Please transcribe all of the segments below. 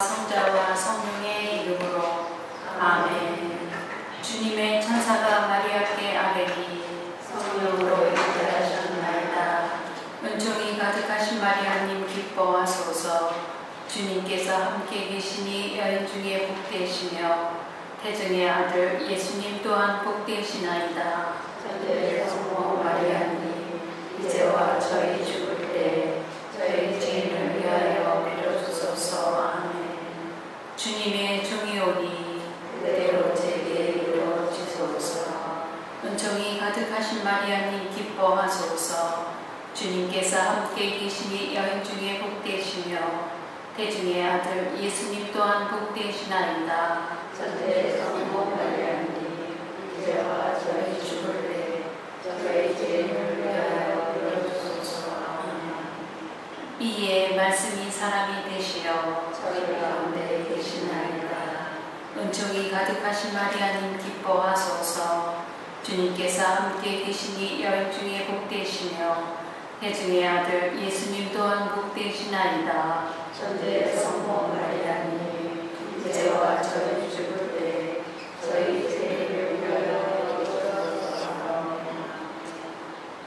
성자와 성령의 이름으로 아멘. 주님의 천사가 마리아께 아뢰니 성령으로 잉태하셨나이다. 은총이 가득하신 마리아님 기뻐하소서. 주님께서 함께 계시니 여인 중에 복되시며 태중의 아들 예수님 또한 복되시나이다. 천대 성모 마리아님 이제와 저희 죽을 때 저희 죄인을 위하여 빌어주소서. 아멘. 주님의 종이 오니 그대로 제게 이루어지소서. 은총이 가득하신 마리아님 기뻐하소서. 주님께서 함께 계시니 여인 중에 복되시며 태중의 아들 예수님 또한 복되시나이다. 천대 성모 마리아님 이제와 저희 죽을 때 저희 죄인을 위하여 빌어주소서. 아멘. 이에 말씀이 사람이 되시어 저희 가운데 계시나이다. 은총이 가득하신 마리아님 기뻐하소서. 주님께서 함께 계시니 여인 중에 복되시며 태중의 아들 예수님 또한 복되시나이다. 천대 성모 마리아님 이제와 저희 죽을 때 저희 죄인을 위하여 빌어주소서.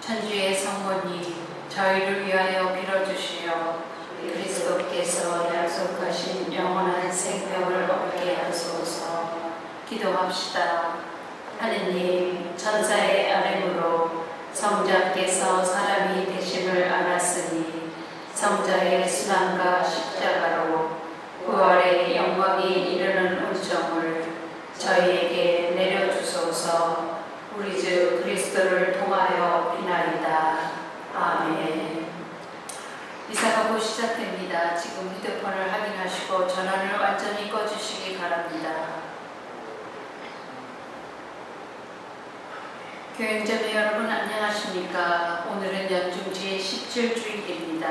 천주의 성모님 저희를 위하여 빌어주시어 그리스도께서 약속하신 영원한 생명을 얻게 하소서. 기도합시다. 하느님, 천사의 아뢰므로 성자께서 사람이 되심을 알았으니 성자의 순환과 십자가로 부활의 영광이 이르는 은총을 저희에게 내려주소서. 우리 주 그리스도를 통하여 비나이다. 아멘. 이사가 곧 시작됩니다. 지금 휴대폰을 확인하시고 전원을 완전히 꺼주시기 바랍니다. 교행자매 여러분 안녕하십니까? 오늘은 연중 제17주일입니다.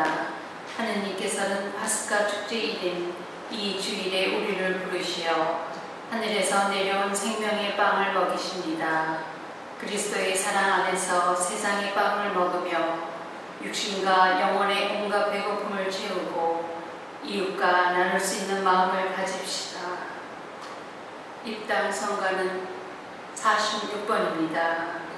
하느님께서는 파스카 축제일인 이 주일에 우리를 부르시어 하늘에서 내려온 생명의 빵을 먹이십니다. 그리스도의 사랑 안에서 세상의 빵을 먹으며 육신과 영혼의 온갖 배고픔을 채우고 이웃과 나눌 수 있는 마음을 가집시다. 입당 성가는 46번입니다.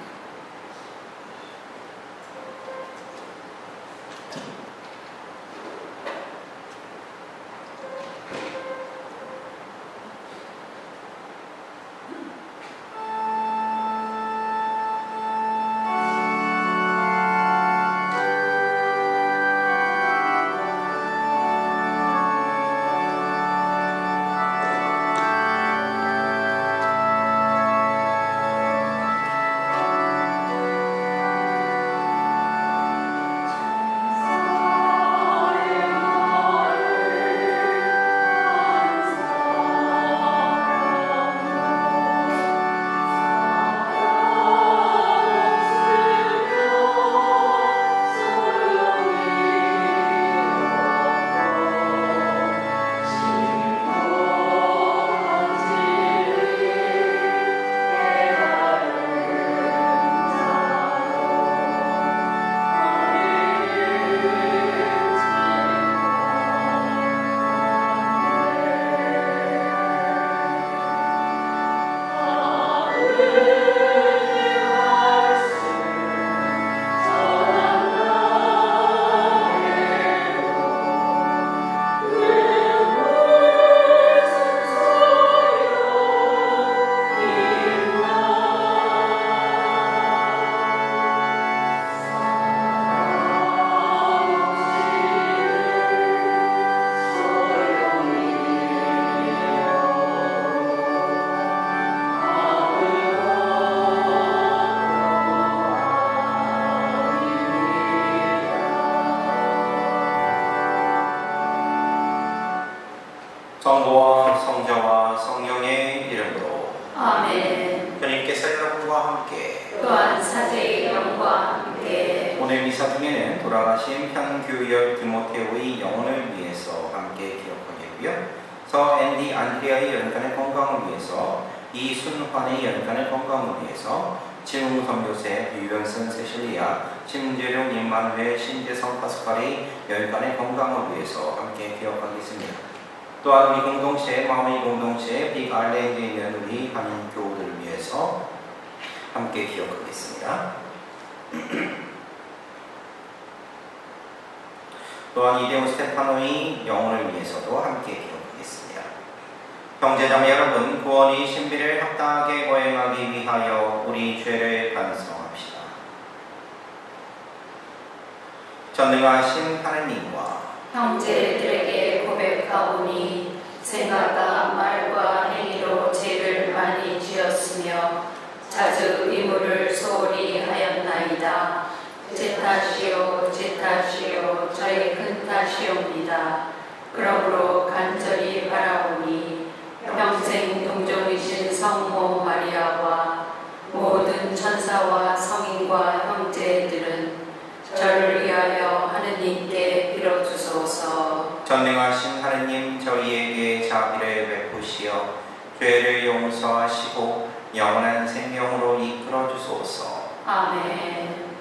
성부와 성자와 성령의 이름으로 아멘. 주님께서 여러분과 함께 또한 사제의 영과 함께 오늘 미사 중에는 돌아가신 현규열 디모테오의 영혼을 위해서 함께 기억하겠고요. 서 앤디 안드레아의 연간의 건강을 위해서 이순환의 연간의 건강을 위해서 진웅섬 요셉, 유연선 세실리아, 심재룡 임마누엘, 신재성 파스칼의 연간의 건강을 위해서 함께 기억하겠습니다. 또한 우리 공동체, 마음의 공동체, 빅 아일랜드에 있는 우리 한인 교우들을 위해서 함께 기억하겠습니다. 또한 이대호 스테파노의 영혼을 위해서도 함께 기억하겠습니다. 형제자매 여러분, 구원의 신비를 합당하게 거행하기 위하여 우리 죄를 반성합시다. 전능하신 하나님과 형제들에게 고백하오니 생각과 말과 행위로 죄를 많이 지었으며 자주 의무를 소홀히 하였나이다. 제 탓이요 제 탓이요 저의 큰 탓이옵니다. 그러므로 간절히 바라오니 평생 동정이신 성모 마리아와 모든 천사와 성인과 형제들은 저를 위하여 하느님께 빌어주소서. 전능하신 하느님, 저희에게 자비를 베푸시어 죄를 용서하시고 영원한 생명으로 이끌어 주소서. 아멘.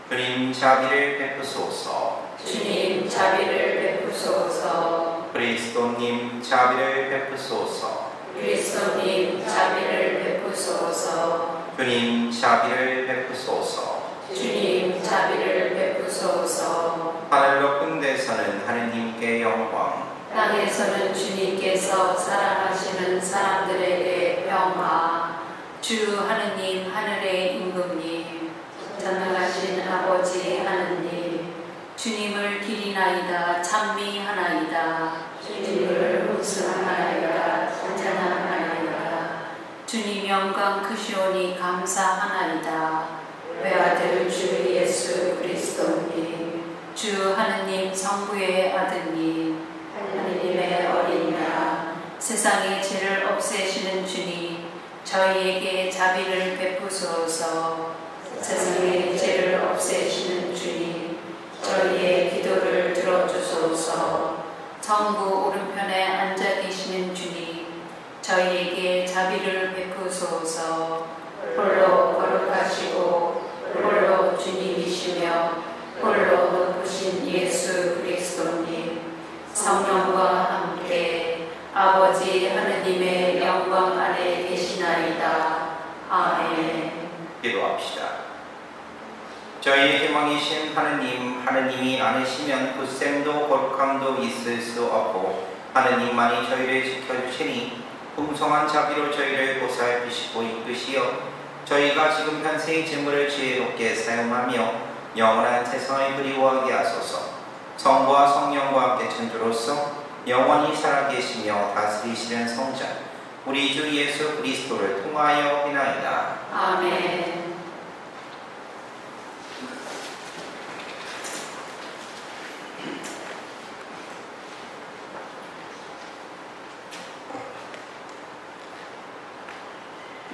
주님 자비를 베푸소서. 주님 자비를 베푸소서. 그리스도님 자비를 베푸소서. 그리스도님 자비를 베푸소서. 주님 자비를 베푸소서. 주님 자비를 베푸소서. 하늘 높은 데서는 하느님께 영광, 땅에서는 주님께서 사랑하시는 사람들에게 평화. 주 하느님 하늘의 임금님, 전능하신 아버지 하느님, 주님을 기리나이다 찬미하나이다. 주님을 hunsun하나이다 찬양하나이다. 주님 영광 크시오니 감사하나이다. 외아들 주 예수 그리스도님, 주 하느님 성부의 아드님, 하느님의 어린 양, 세상의 죄를 없애시는 주님, 저희에게 자비를 베푸소서. 세상의 죄를 없애시는 주님, 저희의 기도를 들어주소서. 성부 오른편에 앉아 계시는 주님, 저희에게 자비를 베푸소서. 홀로 거룩하시고 홀로 주님이시며 홀로 높으신 예수 그리스도님, 성령과 함께 아버지 하느님의 영광 아래 계시나이다. 아멘. 기도합시다. 저희의 희망이신 하느님, 하느님이 아니시면 굳셈도 거룩함도 있을 수 없고 하느님만이 저희를 지켜주시니 풍성한 자비로 저희를 보살피시고 이끄시어 저희가 지금 현세의 재물을 지혜롭게 사용하며 영원한 세상을 그리워하게 하소서. 성부와 성령과 함께 천주로서 영원히 살아계시며 다스리시는 성자 우리 주 예수 그리스도를 통하여 비나이다. 아멘.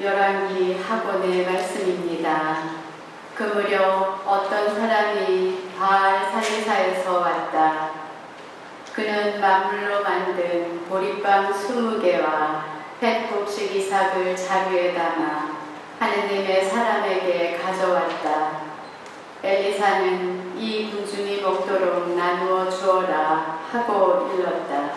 열왕기 학원의 말씀입니다. 그 무렵 어떤 사람이 바알 산리사에서 왔다. 그는 만물로 만든 보리빵 20개와 펫곡식 이삭을 자루에 담아 하느님의 사람에게 가져왔다. 엘리사는 이 군중이 먹도록 나누어 주어라 하고 일렀다.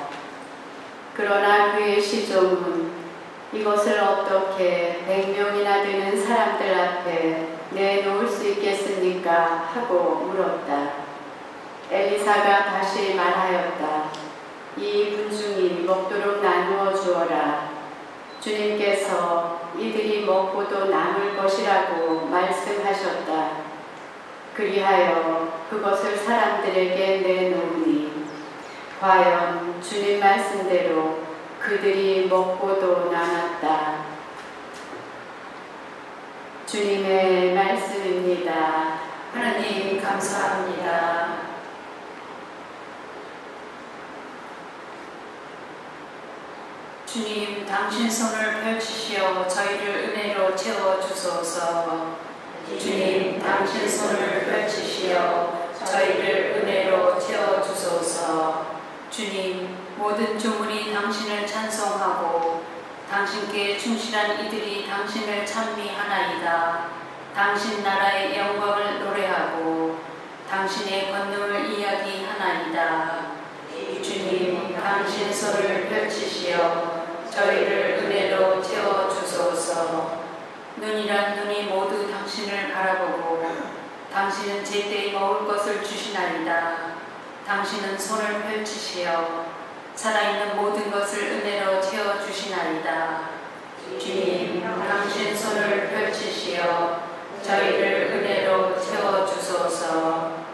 그러나 그의 시종은 이것을 어떻게 100명이나 되는 사람들 앞에 내놓을 수 있겠습니까? 하고 물었다. 엘리사가 다시 말하였다. 이 군중이 먹도록 나누어 주어라. 주님께서 이들이 먹고도 남을 것이라고 말씀하셨다. 그리하여 그것을 사람들에게 내놓으니 과연 주님 말씀대로 그들이 먹고도 남았다. 주님의 말씀입니다. 하나님 감사합니다. 주님, 당신 손을 펼치시어 저희를 은혜로 채워주소서. 주님, 당신 손을 펼치시어 저희를 은혜로 채워주소서. 주님, 모든 조물이 당신을 찬송하고 당신께 충실한 이들이 당신을 찬미하나이다. 당신 나라의 영광을 노래하고 당신의 권능을 이야기하나이다. 주님, 당신 손을 펼치시어 저희를 은혜로 채워주소서. 눈이란 눈이 모두 당신을 바라보고 당신은 제때에 먹을 것을 주시나이다. 당신은 손을 펼치시어 살아있는 모든 것을 은혜로 채워주시나이다. 주님, 당신 손을 펼치시어 저희를 은혜로 채워주소서.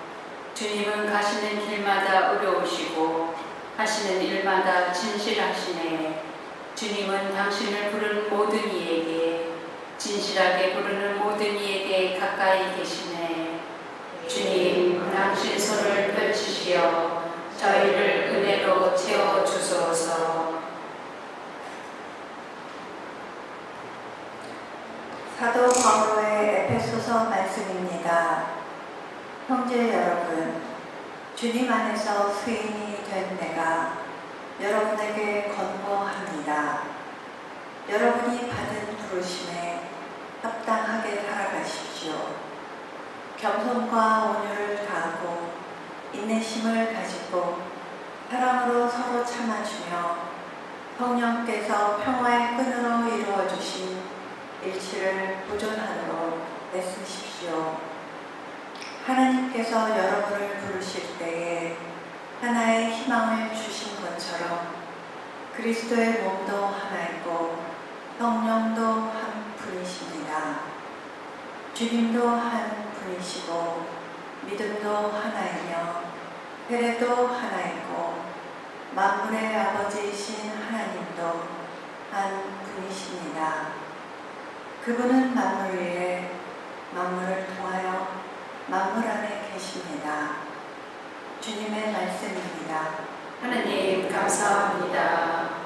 주님은 가시는 길마다 의로우시고 하시는 일마다 진실하시네. 주님은 당신을 부르는 모든 이에게, 진실하게 부르는 모든 이에게 가까이 계시네. 주님, 당신 손을 펼치시어 저희를 은혜로 채워주소서. 사도 바울의 에베소서 말씀입니다. 형제 여러분, 주님 안에서 수인이 된 내가 여러분에게 권고합니다. 여러분이 받은 부르심에 합당하게 살아가십시오. 겸손과 온유를 다하고 인내심을 가지고 사랑으로 서로 참아주며 성령께서 평화의 끈으로 이루어주신 일치를 보존하도록 애쓰십시오. 하나님께서 여러분을 부르실 때에 하나의 희망을 주신 것처럼 그리스도의 몸도 하나이고 성령도 한 분이십니다. 주님도 한 분이시고 믿음도 하나이며 세례도 하나이고 만물의 아버지이신 하나님도 한 분이십니다. 그분은 만물 위에 만물을 통하여 만물 안에 계십니다. 주님의 말씀입니다. 하나님 감사합니다.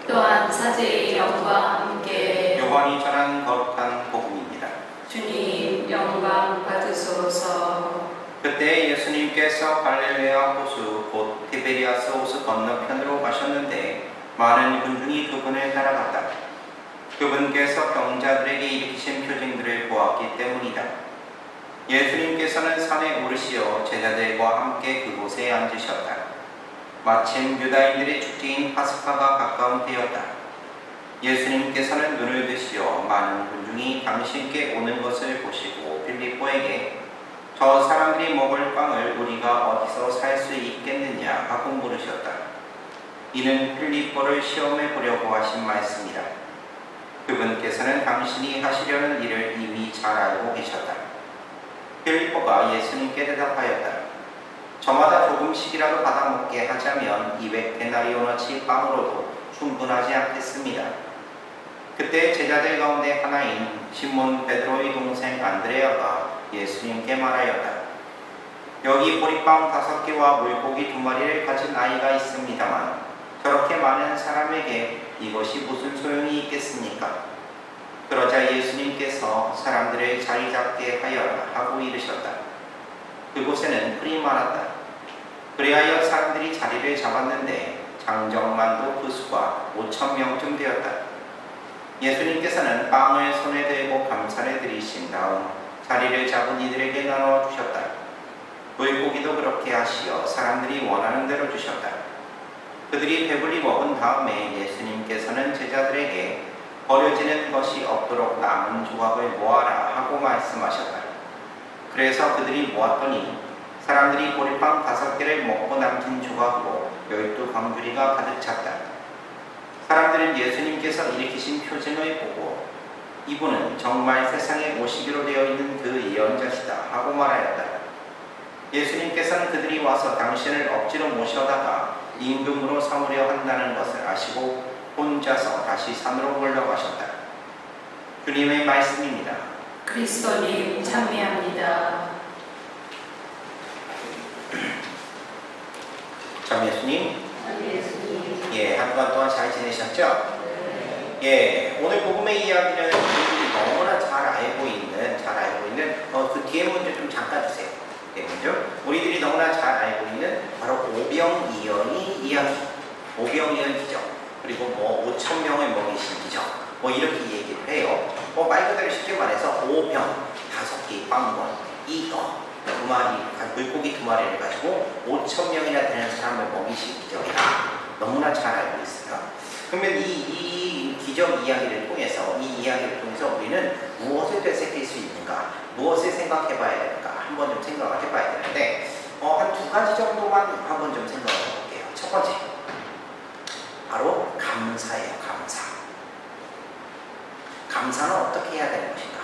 또한 사제의 영과 함께 요한이 전한 거룩한 복음입니다. 주님 영광 받으소서. 그때 예수님께서 갈릴레아 호수 곧 티베리아스 호수 건너편으로 가셨는데 많은 군중이 그분을 따라갔다. 그분께서 병자들에게 일으키신 표징들을 보았기 때문이다. 예수님께서는 산에 오르시어 제자들과 함께 그곳에 앉으셨다. 마침 유다인들의 축제인 파스카가 가까운 때였다. 예수님께서는 눈을 드시어 많은 군중이 당신께 오는 것을 보시고 빌립보에게 저 사람들이 먹을 빵을 우리가 어디서 살 수 있겠느냐 하고 물으셨다. 이는 빌립보를 시험해 보려고 하신 말씀이다. 그분께서는 당신이 하시려는 일을 이미 잘 알고 계셨다. 빌립보가 예수님께 대답하였다. 저마다 조금씩이라도 받아먹게 하자면 200데나리온어치 빵으로도 충분하지 않겠습니다. 그때 제자들 가운데 하나인 시몬 베드로의 동생 안드레아가 예수님께 말하였다. 여기 보리빵 5개와 물고기 2마리를 가진 아이가 있습니다만 저렇게 많은 사람에게 이것이 무슨 소용이 있겠습니까? 그러자 예수님께서 사람들을 자리 잡게 하여라 하고 이르셨다. 그곳에는 풀이 많았다. 그리하여 사람들이 자리를 잡았는데 장정만도 그 수가 5,000명쯤 되었다. 예수님께서는 빵을 손에 들고 감사를 드리신 다음 자리를 잡은 이들에게 나누어 주셨다. 물고기도 그렇게 하시어 사람들이 원하는 대로 주셨다. 그들이 배불리 먹은 다음에 예수님께서는 제자들에게 버려지는 것이 없도록 남은 조각을 모아라 하고 말씀하셨다. 그래서 그들이 모았더니 사람들이 보리빵 5개를 먹고 남긴 조각으로 12광주리가 가득 찼다. 사람들은 예수님께서 일으키신 표징을 보고 이분은 정말 세상에 오시기로 되어 있는 그 예언자시다 하고 말하였다. 예수님께서는 그들이 와서 당신을 억지로 모셔다가 임금으로 삼으려 한다는 것을 아시고 혼자서 다시 산으로 올라가셨다. 주님의 말씀입니다. 그리스도님 찬미합니다. 참 예수님, 예수님. 예, 한 주간 동안 잘 지내셨죠? 예, 오늘 복음의 이야기는 우리들이 너무나 잘 알고 있는 그 뒤에 문제 좀 잠깐 주세요. 네, 먼저 우리들이 너무나 잘 알고 있는 바로 오병이어의 이야기, 오병이어의 기적, 그리고 5,000명을 먹이신 기적, 이렇게 얘기를 해요. 말 그대로 쉽게 말해서 5병, 5개 빵과 2어 2마리, 물고기 2마리를 가지고 5,000명이나 되는 사람을 먹이신 기적이다. 너무나 잘 알고 있어요. 그러면 이 기적 이야기를 통해서, 우리는 무엇을 되새길 수 있는가, 무엇을 생각해 봐야 될까, 한번 좀 생각을 해봐야 되는데, 한 2가지 정도만 한번 좀 생각을 해볼게요. 첫 번째, 바로 감사예요. 감사는 어떻게 해야 되는 것인가,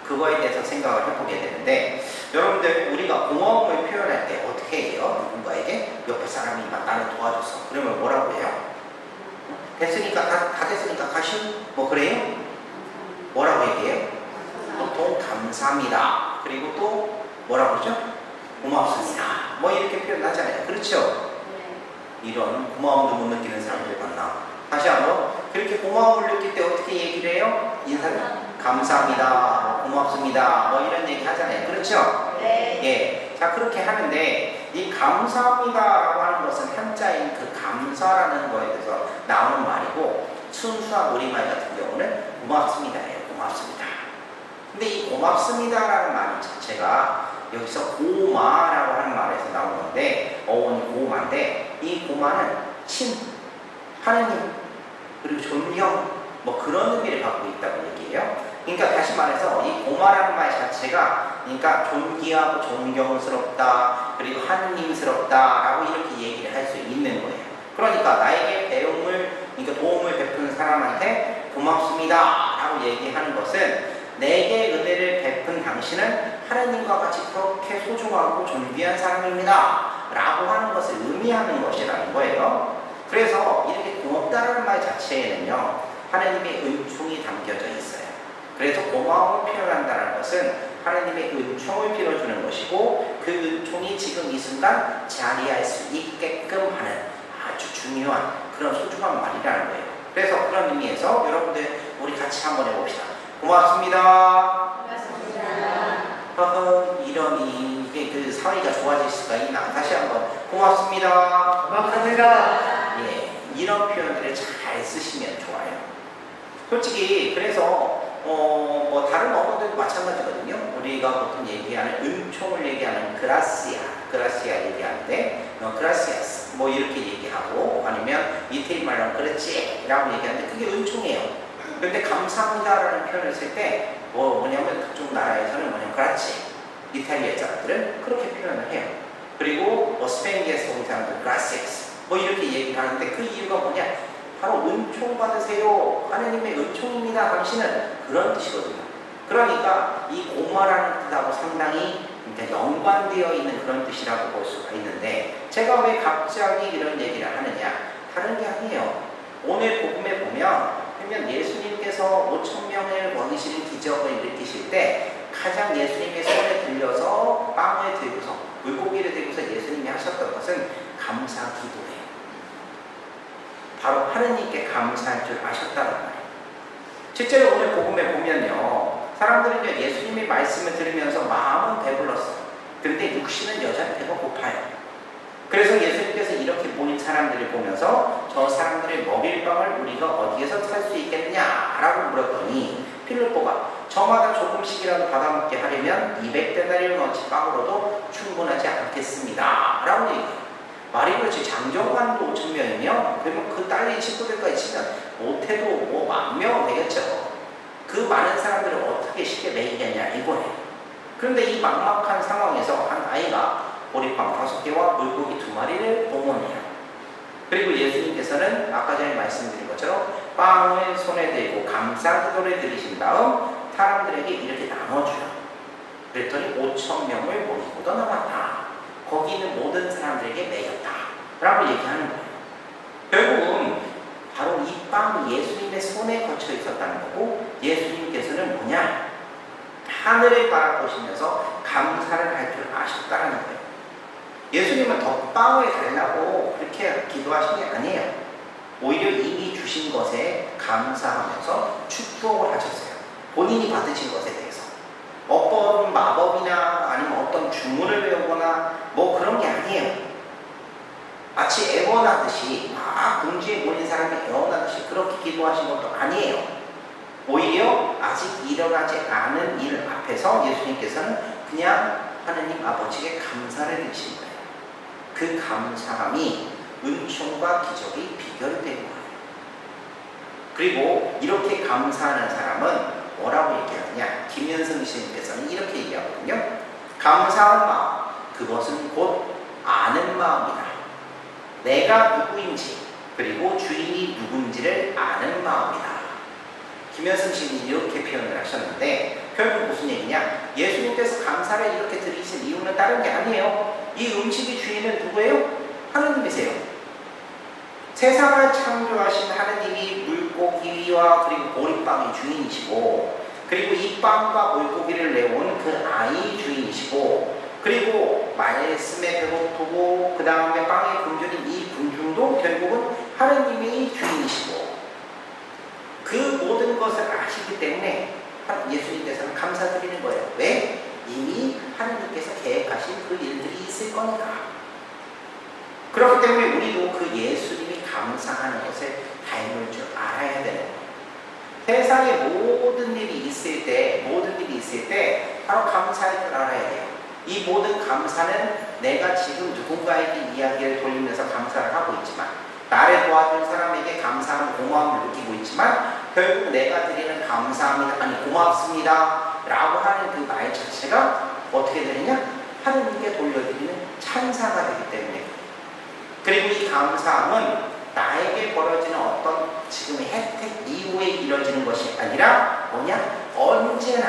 그거에 대해서 생각을 해보게 되는데, 여러분들, 우리가 고마움을 표현할 때 어떻게 해요? 누군가에게 옆에 사람이 막 나를 도와줬어. 그러면 뭐라고 해요? 됐으니까, 다 됐으니까 가시오? 그래요? 뭐라고 얘기해요? 보통 감사합니다. 그리고 또 뭐라고 그러죠? 고맙습니다. 이렇게 표현하잖아요. 그렇죠? 이런 고마움도 못 느끼는 사람들 만나. 다시 한번, 그렇게 고마움을 느낄 때 어떻게 얘기를 해요? 인사를 감사합니다, 고맙습니다, 이런 얘기 하잖아요. 그렇죠? 네. 예. 자, 그렇게 하는데 이 감사합니다라고 하는 것은 한자인 그 감사라는 거에 대해서 나오는 말이고, 순수한 우리말 같은 경우는 고맙습니다예요. 고맙습니다. 근데 이 고맙습니다라는 말 자체가 여기서 고마라고 하는 말에서 나온 건데, 어원이 고마인데, 이 고마는 하느님, 그리고 존경, 그런 의미를 갖고 있다고 얘기해요. 그러니까 다시 말해서 이 고마라는 말 자체가, 그러니까 존귀하고 존경스럽다, 그리고 하느님스럽다라고 이렇게 얘기를 할 수 있는 거예요. 그러니까 나에게 그러니까 도움을 베푸는 사람한테 고맙습니다라고 얘기하는 것은, 내게 은혜를 베푼 당신은 하나님과 같이 그렇게 소중하고 존귀한 사람입니다 라고 하는 것을 의미하는 것이라는 거예요. 그래서 이렇게 고맙다라는 말 자체에는요, 하나님의 은총이 담겨져 있어요. 그래서 고마움을 표현한다는 것은 하나님의 은총을 빌어주는 것이고, 그 은총이 지금 이 순간 자리할 수 있게끔 하는 아주 중요한 그런 소중한 말이라는 거예요. 그래서 그런 의미에서 여러분들, 우리 같이 한번 해봅시다. 고맙습니다. 이런 이게 그 사이가 좋아질 수가 있나? 다시 한번 고맙습니다. 예, 이런 표현들을 잘 쓰시면 좋아요. 솔직히 그래서 다른 언어들도 마찬가지거든요. 우리가 보통 얘기하는 은총을 얘기하는 그라시아 얘기하는데, 그라시아스 이렇게 얘기하고, 아니면 이태리 말로 그렇지라고 얘기하는데 그게 은총이에요. 근데 감사합니다라는 표현을 쓸 때 뭐냐면 그쪽 나라에서는 그렇지, 이탈리아 사람들은 그렇게 표현을 해요. 그리고 스페인에서 온 사람들은 gracias 이렇게 얘기를 하는데, 그 이유가 뭐냐? 바로 은총 받으세요, 하느님의 은총입니다, 당신은, 그런 뜻이거든요. 그러니까 이 고마라는 뜻하고 상당히 연관되어 있는 그런 뜻이라고 볼 수가 있는데, 제가 왜 갑자기 이런 얘기를 하느냐? 다른 게 아니에요. 오늘 복음에 보면 예수님께서 5,000명을 먹이시는 기적을 일으키실 때 가장 예수님의 손에 들려서 빵을 들고서, 물고기를 들고서 예수님이 하셨던 것은 감사 기도예요. 바로 하느님께 감사할 줄 아셨다는 말이에요. 실제로 오늘 복음에 보면요, 사람들은 예수님의 말씀을 들으면서 마음은 배불렀어요. 근데 육신은 여전히 배가 고파요. 그래서 예수님께서 이렇게 모인 사람들을 보면서 저 사람들의 먹일 빵을 우리가 어디에서 살 수 있겠느냐라고 물었더니, 필립보가 저마다 조금씩이라도 받아먹게 하려면 200데나리온어치 빵으로도 충분하지 않겠습니다 라고 얘기해요. 말이 그렇지 장정관도 5,000명이면 그러면 그 딸린 식구들까지 치면 못해도 뭐 10,000명 되겠죠. 그 많은 사람들을 어떻게 쉽게 먹이겠냐 이거예요. 그런데 이 막막한 상황에서 한 아이가 보리빵 5개와 물고기 2마리를 봉헌해요. 그리고 예수님께서는 아까 전에 말씀드린 것처럼 빵을 손에 들고 감사기도를 드리신 다음 사람들에게 이렇게 나눠줘요. 그랬더니 5,000명을 모이고도 남았다. 거기 있는 모든 사람들에게 먹였다 라고 얘기하는 거예요. 결국은 바로 이 빵이 예수님의 손에 거쳐 있었다는 거고, 예수님께서는 뭐냐? 하늘을 바라보시면서 감사를 할 줄 아셨다는 거예요. 예수님은 더 빵을 달라고 그렇게 기도하신 게 아니에요. 오히려 이미 주신 것에 감사하면서 축복을 하셨어요. 본인이 받으신 것에 대해서. 어떤 마법이나 아니면 어떤 주문을 외우거나 뭐 그런 게 아니에요. 마치 애원하듯이 막 궁지에 몰린 사람이 애원하듯이 그렇게 기도하신 것도 아니에요. 오히려 아직 일어나지 않은 일 앞에서 예수님께서는 그냥 하느님 아버지께 감사를 드리신 거예요. 그 감사함이 은총과 기적이 비결된 거예요. 그리고 이렇게 감사하는 사람은 뭐라고 얘기하느냐? 김현승 시인께서는 이렇게 얘기하거든요. 감사한 마음, 그것은 곧 아는 마음이다. 내가 누구인지 그리고 주인이 누군지를 아는 마음이다. 김현승 시인이 이렇게 표현을 하셨는데 결국 무슨 얘기냐? 예수님께서 감사를 이렇게 드리신 이유는 다른 게 아니에요. 이 음식의 주인은 누구예요? 하느님이세요. 세상을 창조하신 하느님이 물고기와 그리고 보리빵의 주인이시고, 그리고 이 빵과 물고기를 내온 그 아이 주인이시고, 그리고 말씀에 배고프고 그 다음에 빵에 굶주린 이 군중도 결국은 하느님이 주인이시고, 그 모든 것을 아시기 때문에 예수님께서는 감사드리는 거예요. 왜? 이미 하느님께서 계획하신 그 일들이 있을 거니까. 그렇기 때문에 우리도 그 예수님이 감사하는 것을 닮을 줄 알아야 되는 거예요. 세상에 모든 일이 있을 때 바로 감사할 줄 알아야 돼요. 이 모든 감사는 내가 지금 누군가에게 이야기를 돌리면서 감사를 하고 있지만, 나를 도와준 사람에게 감사하는 고마움을 느끼고 있지만, 결국 내가 드리는 감사합니다, 아니 고맙습니다 라고 하는 그 말 자체가 어떻게 되느냐? 하느님께 돌려드리는 찬사가 되기 때문에. 그리고 이 감사함은 나에게 벌어지는 어떤 지금의 혜택 이후에 이뤄지는 것이 아니라 뭐냐? 언제나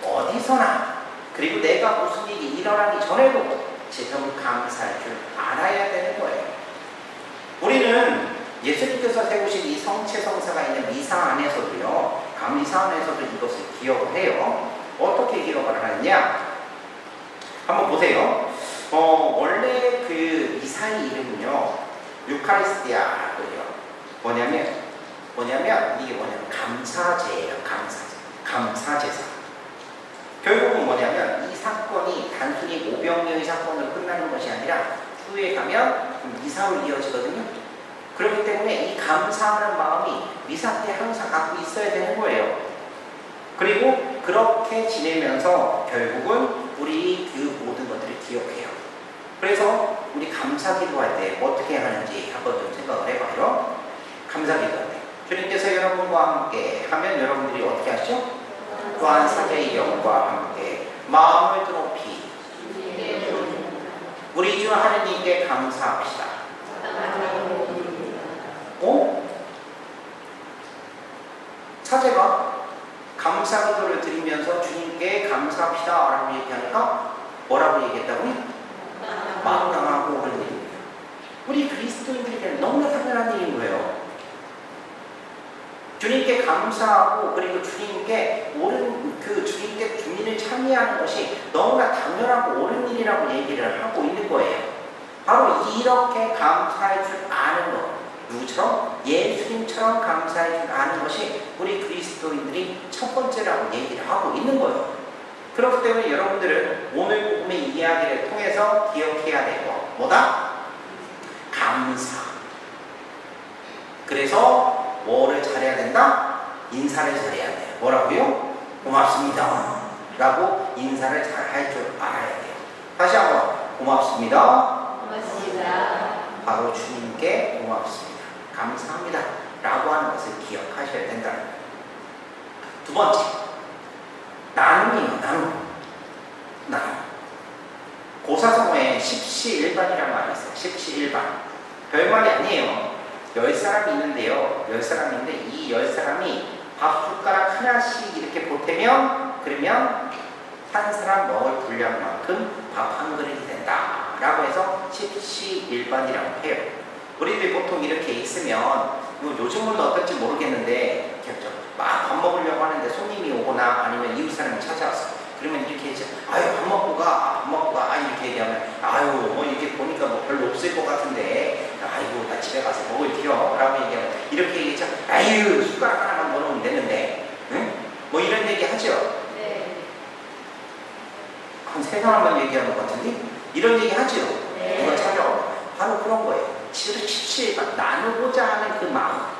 어디서나, 그리고 내가 무슨 일이 일어나기 전에도 지금 감사할 줄 알아야 되는 거예요. 우리는 예수님께서 세우신 이 성체성사가 있는 미사 안에서도요, 감리사 안에서도 이것을 기억을 해요. 어떻게 기억을 하느냐? 한번 보세요. 원래 그 미사의 이름은요, 유카리스티아고요. 뭐냐면 이게 뭐냐면 감사제예요. 감사제사. 결국은 뭐냐면 이 사건이 단순히 오병이어의 사건으로 끝나는 것이 아니라 후에 가면 미사로 이어지거든요. 그렇기 때문에 이 감사하는 마음이 미사 때 항상 갖고 있어야 되는 거예요. 그리고 그렇게 지내면서 결국은 우리 그 모든 것들을 기억해요. 그래서 우리 감사기도할 때 어떻게 하는지 한번 좀 생각을 해봐요. 감사기도할 때 주님께서 여러분과 함께 하면 여러분들이 어떻게 하시죠? 또한 사제의 영과 함께 마음을 드높이 우리 주 하느님께 감사합시다. 사제가 감사기도를 드리면서 주님께 감사합시다 라고 얘기하니까 뭐라고 얘기했다고요? 마땅하고 옳은 일입니다. 우리 그리스도인들에게는 너무나 당연한 일인 거예요. 주님께 감사하고 그리고 주님께 주님을 찬미하는 것이 너무나 당연하고 옳은 일이라고 얘기를 하고 있는 거예요. 바로 이렇게 감사할 줄 아는 것, 누구처럼? 예수님처럼 감사할 줄 아는 것이 우리 그리스도인들이 첫 번째라고 얘기를 하고 있는 거예요. 그렇기 때문에 여러분들은 오늘 복음의 이야기를 통해서 기억해야 될 것, 뭐다? 감사. 그래서 뭐를 잘해야 된다? 인사를 잘해야 돼요. 뭐라고요? 고맙습니다 라고 인사를 잘 할 줄 알아야 돼요. 다시 한번 고맙습니다 고맙습니다. 바로 주님께 고맙습니다. 감사합니다. 라고 하는 것을 기억하셔야 된다는 거예요. 두 번째, 나눔이에요. 나눔. 고사성어에 십시일반이라는 말이 있어요. 십시일반. 별말이 아니에요. 10사람이 있는데요. 10사람인데 이 10사람이 밥 숟가락 하나씩 이렇게 보태면 그러면 한 사람 먹을 분량만큼 밥 한 그릇이 된다. 라고 해서 십시일반이라고 해요. 우리들이 보통 이렇게 있으면 뭐 요즘은 어떨지 모르겠는데 막 밥 먹으려고 하는데 손님이 오거나 아니면 이웃 사람이 찾아왔어. 그러면 이렇게 해서 아유 밥 먹고 가 이렇게 얘기하면 아유 뭐 이렇게 보니까 뭐 별로 없을 것 같은데 아이고 나 집에 가서 먹을게요 라고 얘기하면 이렇게 얘기했죠. 아유 숟가락 하나만 더 넣으면 되는데 응? 뭐 이런 얘기 하죠. 네. 한 3사람만 얘기하는 것 같은데 이런 얘기 하죠. 네. 누가 찾아오면 바로 그런 거예요. 십시일반 나누고자 하는 그 마음.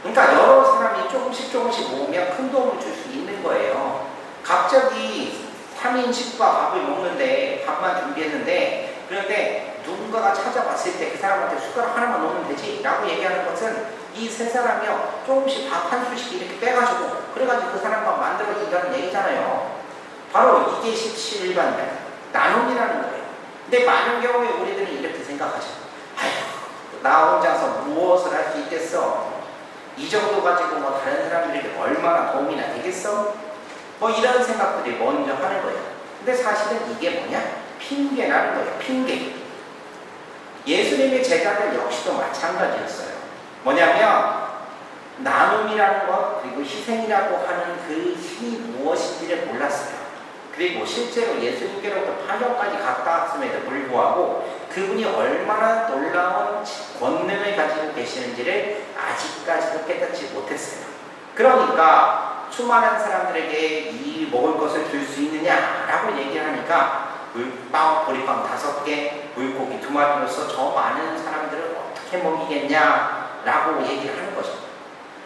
그러니까 여러 사람이 조금씩 모으면 큰 도움을 줄 수 있는 거예요. 갑자기 3인식과 밥을 먹는데 밥만 준비했는데 그런데 누군가가 찾아왔을 때 그 사람한테 숟가락 하나만 넣으면 되지 라고 얘기하는 것은 이 3사람이요 조금씩 밥 한 수씩 이렇게 빼가지고 그래가지고 그 사람과 만들어준다는 얘기잖아요. 바로 이게 십시일반이다. 나눔이라는 거예요. 근데 많은 경우에 우리들은 이렇게 생각하죠. 아휴 나 혼자서 무엇을 할 수 있겠어. 이 정도 가지고 뭐 다른 사람들에게 얼마나 도움이나 되겠어? 뭐 이런 생각들이 먼저 하는 거예요. 근데 사실은 이게 뭐냐? 핑계라는 거예요. 핑계. 예수님의 제자들 역시도 마찬가지였어요. 뭐냐면 나눔이라는 것 그리고 희생이라고 하는 그 힘이 무엇인지를 몰랐어요. 그리고 실제로 예수님께로부터 파견까지 갔다 왔음에도 불구하고 그분이 얼마나 놀라운 권능을 가지고 계시는지를 아직까지도 깨닫지 못했어요. 그러니까 수많은 사람들에게 이 먹을 것을 줄 수 있느냐라고 얘기를 하니까 물빵, 보리빵 5개, 물고기 2마리로서 저 많은 사람들을 어떻게 먹이겠냐라고 얘기를 하는 거죠.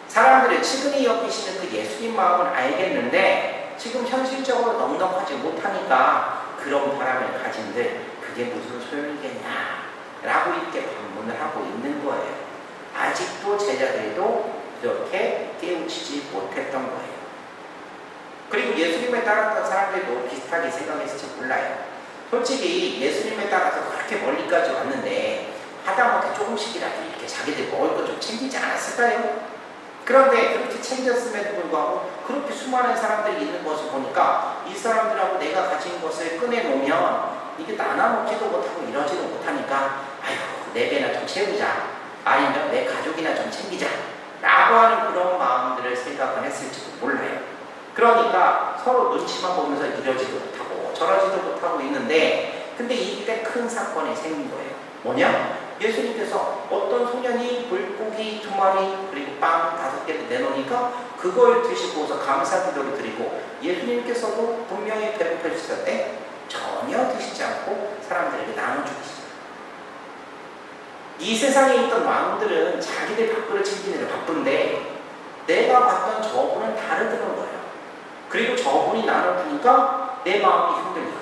사람들이 측은히 여기시는 그 예수님 마음을 알겠는데 지금 현실적으로 넉넉하지 못하니까 그런 바람을 가진들 그게 무슨 소용이겠냐라고 이렇게 반문을 하고 있는 거예요. 아직도 제자들도 이렇게 깨우치지 못했던 거예요. 그리고 예수님에 따랐던 사람들도 비슷하게 생각했을지 몰라요. 솔직히 예수님에 따라서 그렇게 멀리까지 왔는데 하다못해 조금씩이라도 이렇게 자기들 먹을 것 좀 챙기지 않았을까요? 그런데 그렇게 챙겼음에도 불구하고 그렇게 수많은 사람들이 있는 것을 보니까 이 사람들하고 내가 가진 것을 꺼내놓으면 이게 나눠먹지도 못하고 이러지도 못하니까 아휴 내 배나 좀 채우자 아니면 내 가족이나 좀 챙기자 라고 하는 그런 마음들을 생각을 했을지도 몰라요. 그러니까 서로 눈치만 보면서 이러지도 못하고 저러지도 못하고 있는데 근데 이때 큰 사건이 생긴 거예요. 뭐냐? 예수님께서 어떤 소년이 물고기 2마리 그리고 빵 5개를 내놓으니까 그걸 드시고서 감사기도를 드리고 예수님께서도 분명히 배고프셨을 때 전혀 드시지 않고 사람들에게 나눠주시죠. 이 세상에 있던 왕들은 자기들 밥그릇 챙기는 데 바쁜데 내가 봤던 저분은 다르더란 거예요. 그리고 저분이 나눠주니까 내 마음이 흔들리고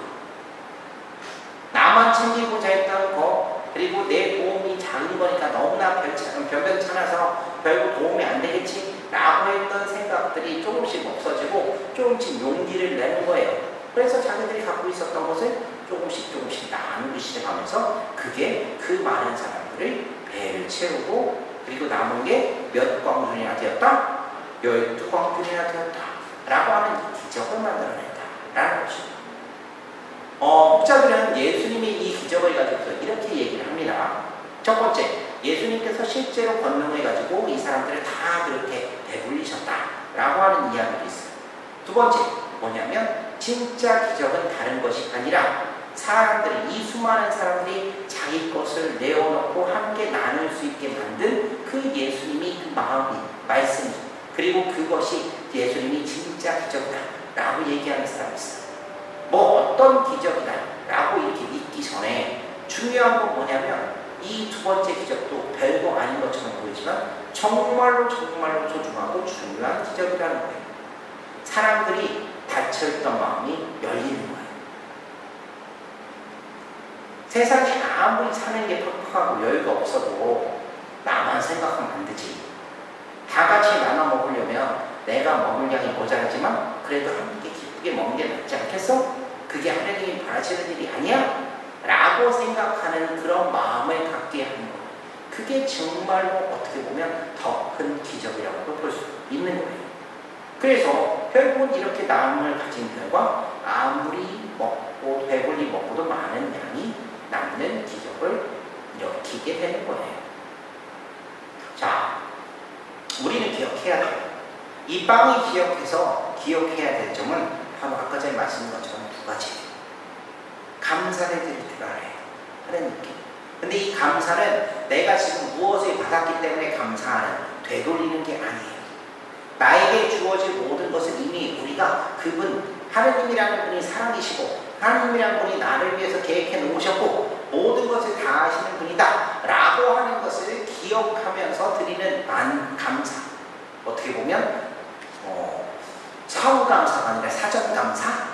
나만 챙기고자 했던 거 그리고 내 도움이 작은 거니까 너무나 변변찮아서 별로 도움이 안 되겠지 라고 했던 생각들이 조금씩 없어지고 조금씩 용기를 내는 거예요. 그래서 자기들이 갖고 있었던 것을 조금씩 나누기 시작하면서 그게 그 많은 사람들을 배를 채우고 그리고 남은 게 몇 광준이나 되었다? 12광준이나 되었다 라고 하는 기적을 만들어냈다 라는 것입니다. 목자들은 예수님이 이 기적을 가지고서 이렇게 얘기를 합니다. 첫 번째, 예수님께서 실제로 권능을 가지고 이 사람들을 다 그렇게 배불리셨다라고 하는 이야기도 있어요. 두 번째, 뭐냐면 진짜 기적은 다른 것이 아니라 사람들이 이 수많은 사람들이 자기 것을 내어놓고 함께 나눌 수 있게 만든 그 예수님이 그 마음이 말씀이 그리고 그것이 예수님이 진짜 기적이다 라고 얘기하는 사람이 있어요. 뭐 어떤 기적이다 라고 이렇게 믿기 전에 중요한 건 뭐냐면 이 두 번째 기적도 별거 아닌 것처럼 보이지만 정말로 소중하고 중요한 기적이라는 거예요. 사람들이 닫혀있던 마음이 열리는 거예요. 세상에 아무리 사는 게 팍팍하고 여유가 없어도 나만 생각하면 안 되지. 다 같이 나눠 먹으려면 내가 먹을 양이 모자라지만 그래도 함께 기쁘게 먹는 게 낫지 않겠어? 그게 하나님이 바라시는 일이 아니야? 라고 생각하는 그런 마음을 갖게 하는 거예요. 그게 정말로 어떻게 보면 더 큰 기적이라고도 볼 수 있는 거예요. 그래서 결국은 이렇게 나눔을 가진 결과 아무리 먹고 배불리 먹고도 많은 양이 남는 기적을 일으키게 되는 거예요. 자, 우리는 기억해야 돼요. 이 빵이 기억해야 될 점은 바로 아까 전에 말씀드린 것처럼 두 가지예요. 감사를 드릴 줄 알아야 하는 느낌. 근데 이 감사는 내가 지금 무엇을 받았기 때문에 감사하는, 되돌리는 게 아니에요. 나에게 주어진 모든 것을 이미 우리가 그분, 하느님이라는 분이 사랑이시고 하느님이라는 분이 나를 위해서 계획해 놓으셨고 모든 것을 다 하시는 분이다 라고 하는 것을 기억하면서 드리는 감사. 어떻게 보면 사후 감사가 아니라 사전 감사.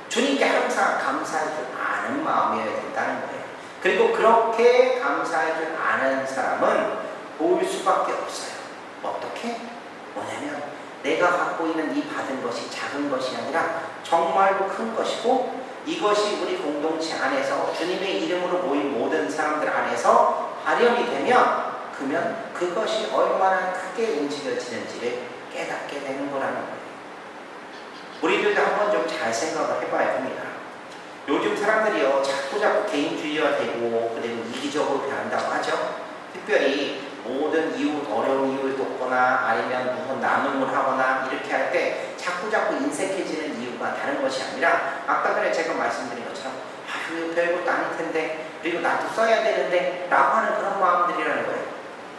주님께 항상 감사할 줄 아는 마음이어야 된다는 거예요. 그리고 그렇게 감사할 줄 아는 사람은 볼 수밖에 없어요. 어떻게? 뭐냐면 내가 갖고 있는 이 받은 것이 작은 것이 아니라 정말로 큰 것이고 이것이 우리 공동체 안에서 주님의 이름으로 모인 모든 사람들 안에서 발현이 되면 그러면 그것이 얼마나 크게 움직여지는지를 깨닫게 되는 거라는 거예요. 우리들도 한번 좀 잘 생각을 해봐야 합니다. 요즘 사람들이요 자꾸 개인주의가 되고 그리고 이기적으로 변한다고 하죠. 특별히 모든 이웃, 어려운 이웃을 돕거나 아니면 무슨 나눔을 하거나 이렇게 할 때 자꾸 인색해지는 이유가 다른 것이 아니라 아까 전에 제가 말씀드린 것처럼 아유 별것도 아닐 텐데 그리고 나도 써야 되는데 라고 하는 그런 마음들이라는 거예요.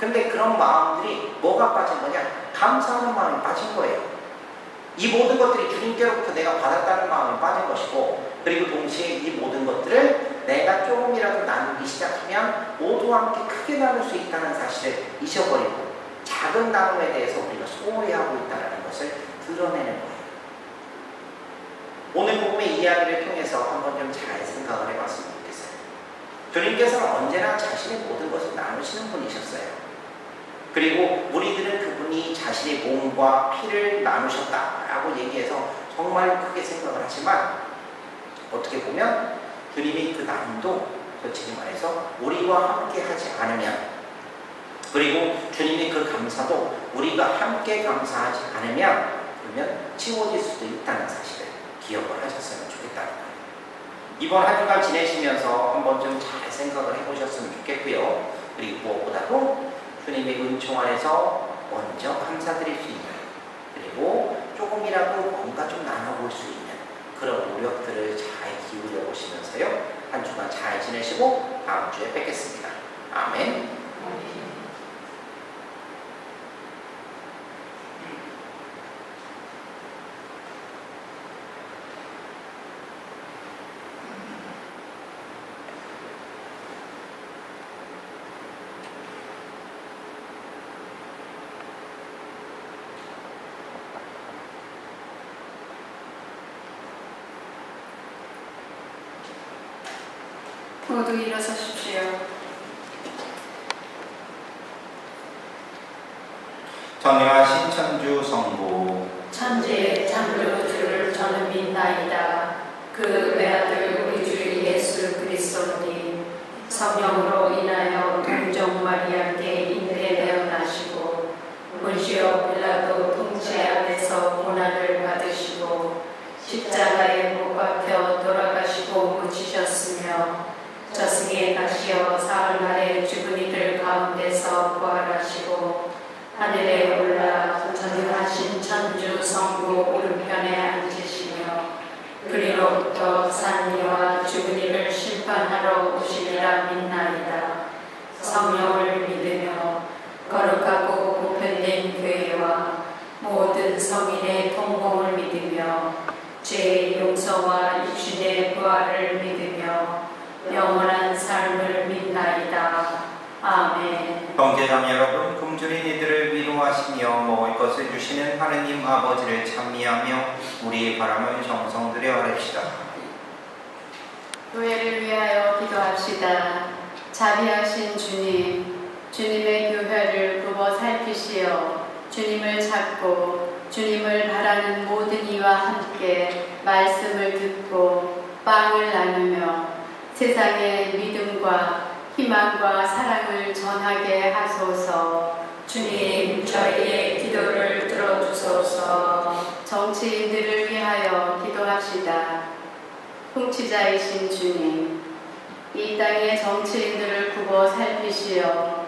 근데 그런 마음들이 뭐가 빠진 거냐? 감사하는 마음이 빠진 거예요. 이 모든 것들이 주님께로부터 내가 받았다는 마음이 빠진 것이고 그리고 동시에 이 모든 것들을 내가 조금이라도 나누기 시작하면 모두와 함께 크게 나눌 수 있다는 사실을 잊어버리고 작은 나눔에 대해서 우리가 소홀히 하고 있다는 것을 드러내는 거예요. 오늘 복음의 이야기를 통해서 한번 좀 잘 생각을 해봤으면 좋겠어요. 주님께서는 언제나 자신의 모든 것을 나누시는 분이셨어요. 그리고 우리들은 그분이 자신의 몸과 피를 나누셨다라고 얘기해서 정말 크게 생각을 하지만 어떻게 보면 주님이 그 나눔도 솔직히 말해서 우리와 함께 하지 않으면 그리고 주님이 그 감사도 우리가 함께 감사하지 않으면 그러면 치워질 수도 있다는 사실을 기억을 하셨으면 좋겠다는 거예요. 이번 한 주간 지내시면서 한번 좀 잘 생각을 해보셨으면 좋겠고요. 그리고 무엇보다도 주님의 은총 안에서 먼저 감사드릴 수 있는 그리고 조금이라도 뭔가 좀 나눠볼 수 있는 그런 노력들을 잘 기울여 보시면서요. 한 주간 잘 지내시고 다음 주에 뵙겠습니다. 아멘. 모두 일어서십시오. 전능하신 천주 성부 천지의 창조주를 저는 믿나이다. 그 외아들 우리 주 예수 그리스도님 성령으로 인하여 동정 마리아께 잉태되어 나시고 본시오 빌라도 통치 안에서 고난을 받으시고 십자가에 못 박혀 돌아가시고 묻히셨으며 저승에 가시어 사흘만에 죽은 이들 가운데서 부활하시고 하늘에 올라 전능하신 천주 성부 오른편에 앉으시며 그리로부터 산 이와 죽은 이를 심판하러 오시리라 믿나이다. 성령을 믿으며 거룩하고 보편된 교회와 모든 성인의 통공을 믿으며 죄의 용서와 육신의 부활을 믿으며 영원한 삶을 믿나이다. 아멘. 형제자매 여러분, 굶주린 이들을 위로하시며 먹을 것을 주시는 하느님 아버지를 찬미하며 우리의 바람을 정성들여 아뢰시다. 교회를 위하여 기도합시다. 자비하신 주님, 주님의 교회를 굽어 살피시어 주님을 찾고 주님을 바라는 모든 이와 함께 말씀을 듣고 빵을 나누며 세상에 믿음과 희망과 사랑을 전하게 하소서. 주님, 저희의 기도를 들어주소서. 정치인들을 위하여 기도합시다. 통치자이신 주님, 이 땅의 정치인들을 굽어 살피시어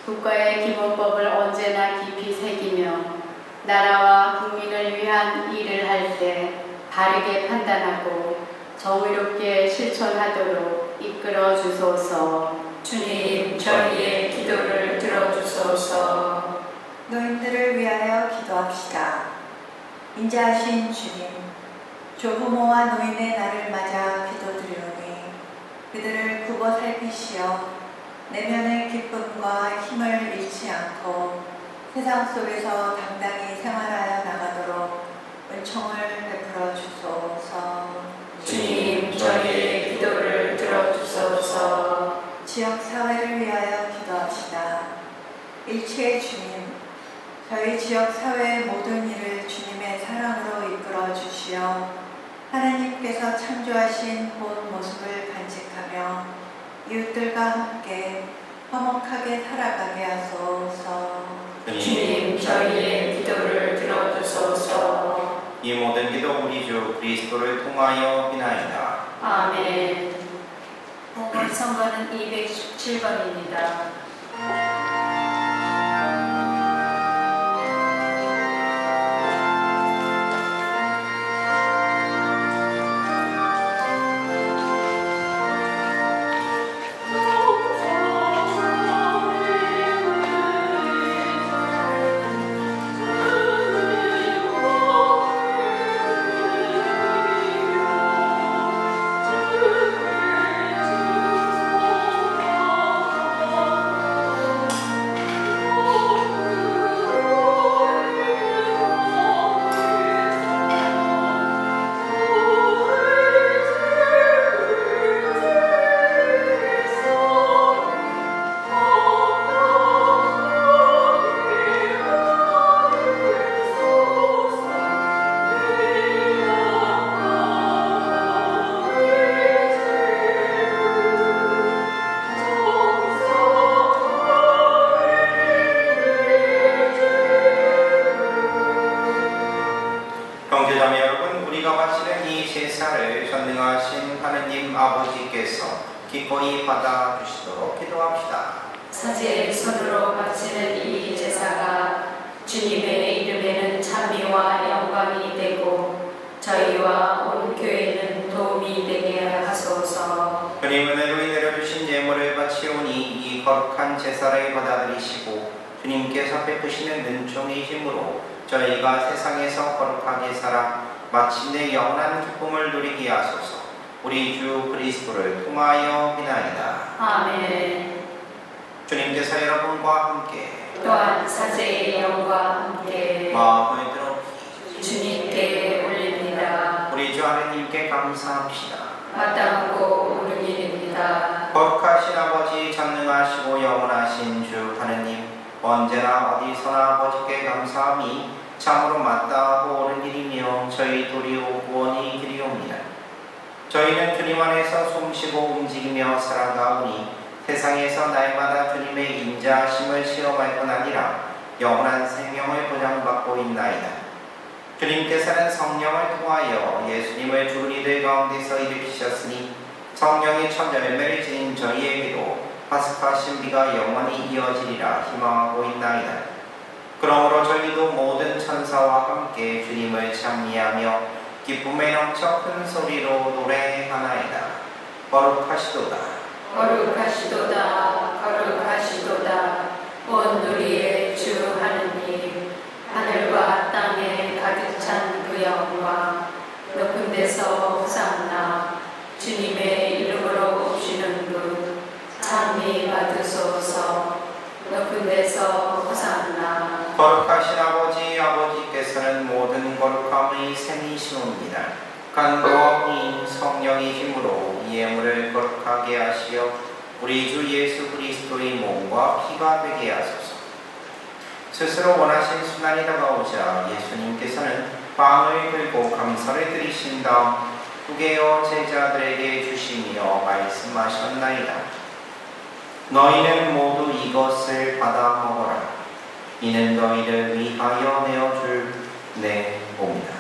국가의 기본법을 언제나 깊이 새기며 나라와 국민을 위한 일을 할 때 바르게 판단하고 정의롭게 실천하도록 이끌어 주소서. 주님, 저희의 기도를 들어주소서. 노인들을 위하여 기도합시다. 인자하신 주님, 조부모와 노인의 날을 맞아 기도드리오니 그들을 굽어 살피시어 내면의 기쁨과 힘을 잃지 않고 세상 속에서 당당히 생활하여 나가도록 은총을 베풀어 주소서. 주님, 저희의 기도를 들어주소서. 지역 사회를 위하여 기도합시다. 일체의 주님, 저희 지역 사회의 모든 일을 주님의 사랑으로 이끌어 주시어 하나님께서 창조하신 본 모습을 간직하며 이웃들과 함께 화목하게 살아가게 하소서. 주님, 저희의 기도를 들어주소서. 이 모든 기도 우리 주 그리스도를 통하여 비나이다. 아멘. 오늘 선거는 217번입니다. 형제자매 여러분, 우리가 바치는 이 제사를 전능하신 하느님 아버지께서 기꺼이 받아주시도록 기도합시다. 사제 손으로 바치는 이 제사가 주님의 이름에는 찬미와 영광이 되고 저희와 온 교회는 도움이 되게 하소서. 주님 은혜로 내려주신 예물을 바치오니 이 거룩한 제사를 받아들이시고 주님께서 베푸시는 은총의 힘으로 저희가 세상에서 거룩하게 살아 마침내 영원한 기쁨을 누리게 하소서. 우리 주 그리스도를 통하여 비나이다. 아멘. 주님께서 여러분과 함께 또한 사제의 영과 함께 마음을 들어 주님께 올립니다. 우리 주 하느님께 감사합시다. 마땅하고 옳은 일입니다. 거룩하신 아버지, 전능하시고 영원하신 주 하느님, 언제나 어디서나 아버지께 감사함이 참으로 마땅하고 옳은 일이며 저희 도리오 구원이 길이옵니다. 저희는 주님 안에서 숨쉬고 움직이며 살아가오니 세상에서 날마다 주님의 인자하심을 시험할 뿐 아니라 영원한 생명을 보장받고 있나이다. 주님께서는 성령을 통하여 예수님을 죽은 이들 가운데서 일으키셨으니 성령의 첫 열매를 지닌 저희에게도 파스카 신비가 영원히 이어지리라 희망하고 있나이다. 그러므로 저희도 모든 천사와 함께 주님을 찬미하며 기쁨에 넘쳐 큰 소리로 노래하나이다. 거룩하시도다. 거룩하시도다. 거룩하시도다. 온 우리의 주 하느님, 하늘과 땅에 가득 찬 그 영광, 높은 데서 호산나, 주님의 이름으로 오시는 분, 찬미 받으소서. 높은 데서 호산나. 거룩하신 아버지, 아버지께서는 모든 거룩함의 샘이시옵니다. 간구하오니 성령의 힘으로 이 예물을 거룩하게 하시어 우리 주 예수 그리스도의 몸과 피가 되게 하소서. 스스로 원하신 순환이 다가오자 예수님께서는 빵을 들고 감사를 드리신 다음 후게어 제자들에게 주시며 말씀하셨나이다. 너희는 모두 이것을 받아 먹어라. 이는 너희를 위하여 내어줄 내 몸이다.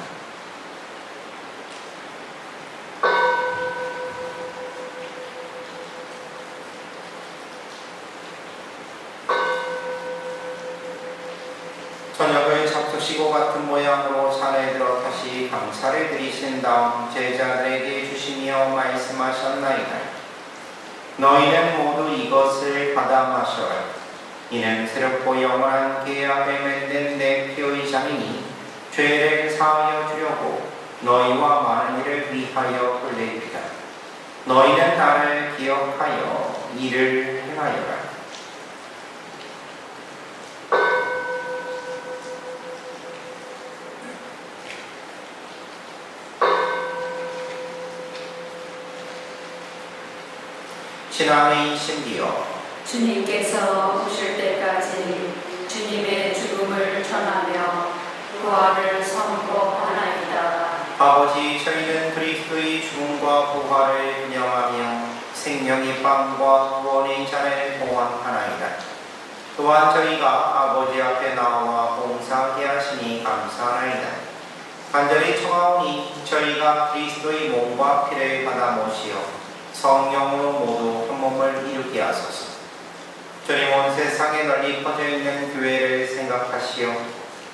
저녁을 잡수시고 같은 모양으로 잔에 들어 다시 감사를 드리신 다음 제자들에게 주시며 말씀하셨나이다. 너희는 모두 이것을 받아 마셔라. 이는 새롭고 영원한 계약을 맺는 내 피의 잔이니 죄를 사하여 주려고 너희와 많은 이를 위하여 흘리리라. 너희는 나를 기억하여 이를 행하여라. 신앙의 신비여, 주님께서 오실 때까지 주님의 죽음을 전하며 부활을 선포하나이다. 아버지, 저희는 그리스도의 죽음과 부활을 기념하며 생명의 빵과 구원의 잔을 봉헌하나이다. 또한 저희가 아버지 앞에 나와 봉사하게 하시니 감사하나이다. 간절히 청하오니 저희가 그리스도의 몸과 피를 받아 모시어 성령으로 모두 한 몸을 이루게 하소서. 주님, 온 세상에 널리 퍼져 있는 교회를 생각하시어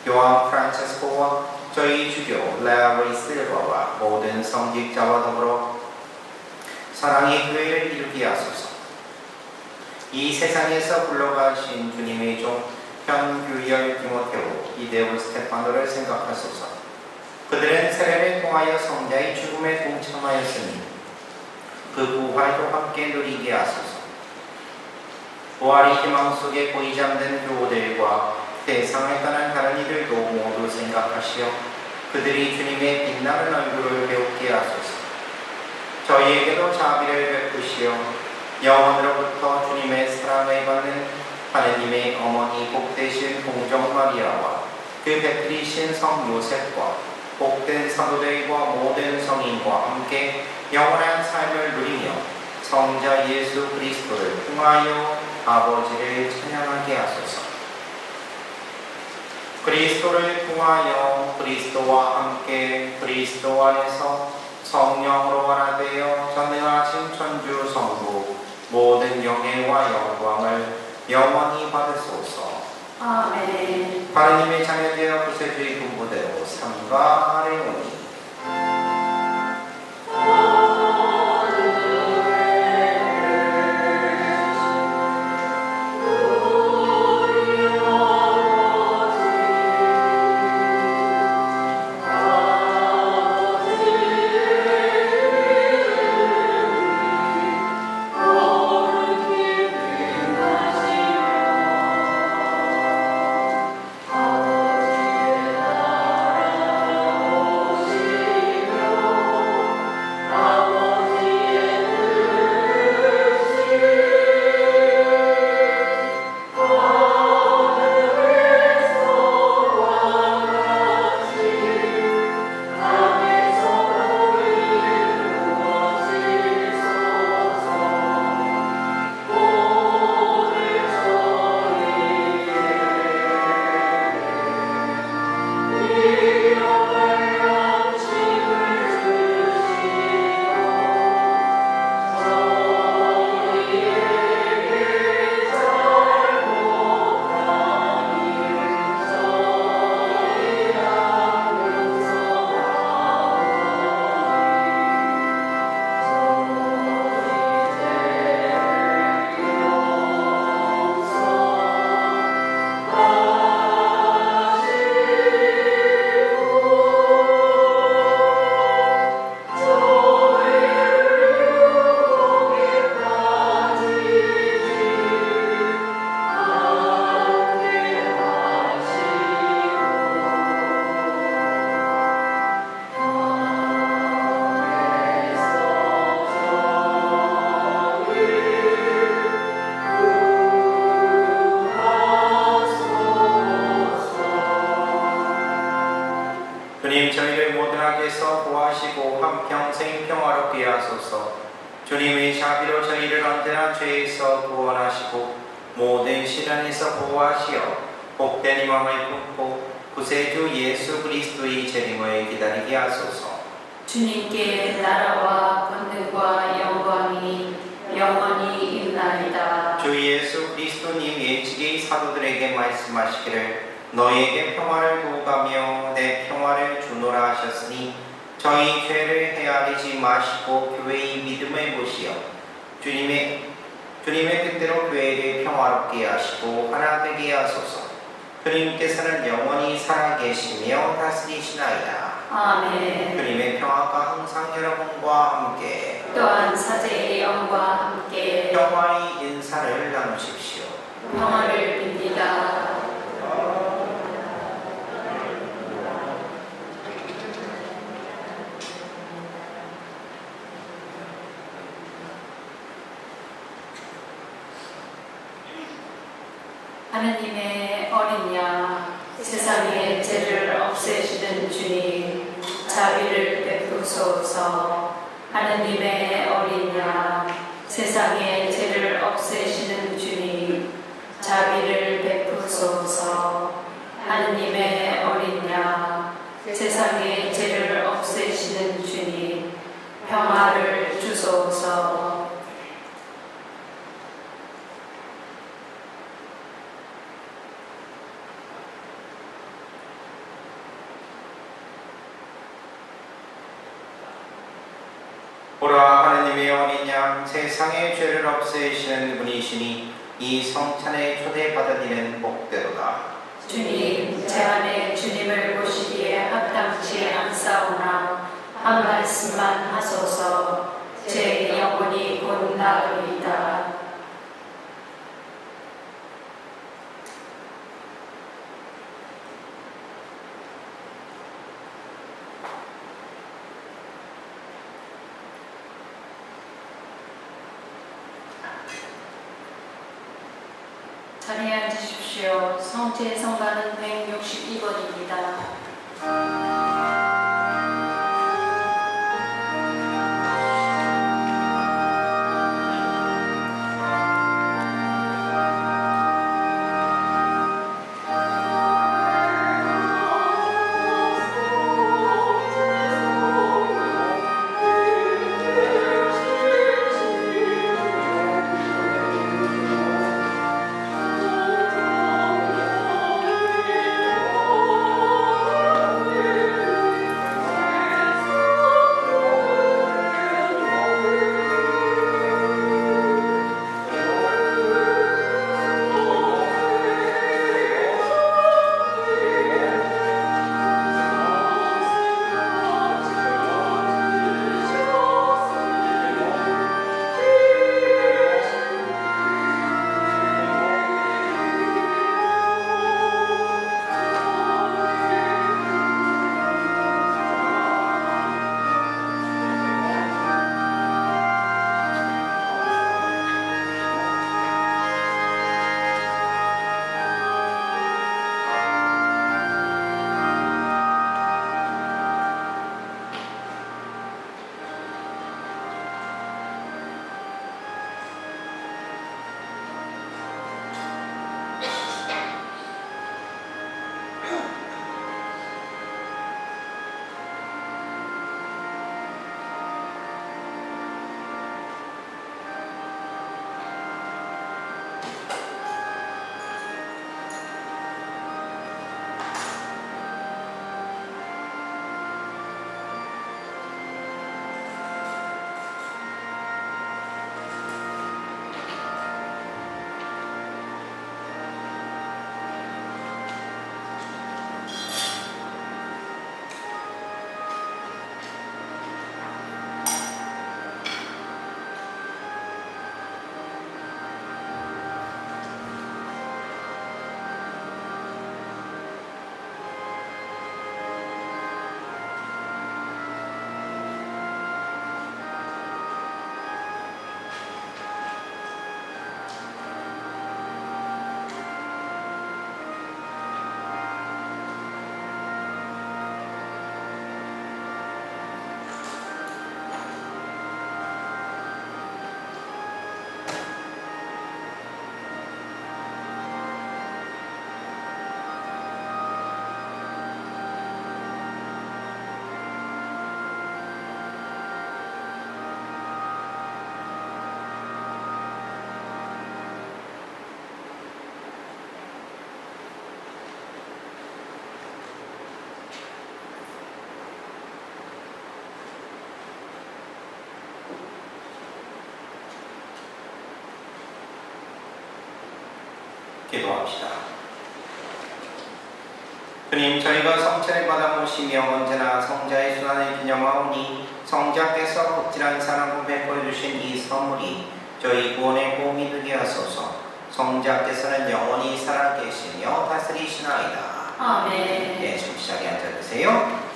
요한 프란체스코와 저희 주교 레아웨이 실버와 모든 성직자와 더불어 사랑의 교회를 이루게 하소서. 이 세상에서 불러가신 주님의 종 현규열 디모테오 이데오 스테파노를 생각하소서. 그들은 세례를 통하여 성자의 죽음에 동참하였으니 그 부활도 함께 누리게 하소서. 부활의 희망 속에 고이 잠든 교우들과 세상을 떠난 다른 이들도 모두 생각하시어 그들이 주님의 빛나는 얼굴을 배우게 하소서. 저희에게도 자비를 베푸시어 영원으로부터 주님의 사랑을 받는 하느님의 어머니 복되신 동정 마리아와 그 배필이신 성 요셉과 복된 사도들과 모든 성인과 함께 영원한 삶을 누리며 성자 예수 그리스도를 통하여 아버지를 찬양하게 하소서. 그리스도를 통하여 그리스도와 함께 그리스도 안에서 성령으로 하나 되어 전능하신 천주 성부 모든 영예와 영광을 영원히 받으소서. 아멘. 하느님의 자녀되어 구세주의 분부대로 삼가 아뢰오니 모든 악에서 보호하시고 한평생 평화롭게 하소서. 주님의 자비로 저희를 언제나 죄에서 구원하시고 모든 시련에서 보호하시어 복된 희망을 품고 구세주 예수 그리스도의 재림을 기다리게 하소서. 주님께 나라와 권능과 영광이 영원히 있나이다. 주 예수 그리스도님 일찍이 사도들에게 말씀하시기를 너희에게 평화를 두고 가며 내 평화를 주노라 하셨으니 저희 죄를 헤아리지 마시고 교회의 믿음을 보시어 주님의 뜻대로 교회를 평화롭게 하시고 하나 되게 하소서. 주님께서는 영원히 살아계시며 다스리시나이다. 아멘. 주님의 평화가 항상 여러분과 함께 또한 사제의 영과 함께 평화의 인사를 나누십시오. 평화를 빕니다. 하느님의 어린 양, 세상의 죄를 없애시는 주님, 자비를 베푸소서. 하느님의 어린 양, 세상의 죄를 없애시는 주님, 자비를 베푸소서. 하느님의 어린 양, 세상의 죄를 없애시는 주님, 평화를 주소서. 보라, 하느님의 어린 양, 세상의 죄를 없애시는 분이시니 이 성찬에 초대받은 이는 복되도다. 주님, 제 안에 주님을 보시기에 합당치 않사오나 한 말씀만 하소서. 제 영혼이 곧 나으리이다. 자리에 앉으십시오. 성제 성가는 162번입니다. 주님 기도합시다. 주님, 저희가 성찬을 받아 모시며 언제나 성자의 순환을 기념하오니 성자께서 복질한 사랑을 베풀어 주신 이 선물이 저희 구원의 도움이 되게 하소서. 성자께서는 영원히 살아계시며 다스리시나이다. 아멘. 네, 정시자리에 앉아주세요.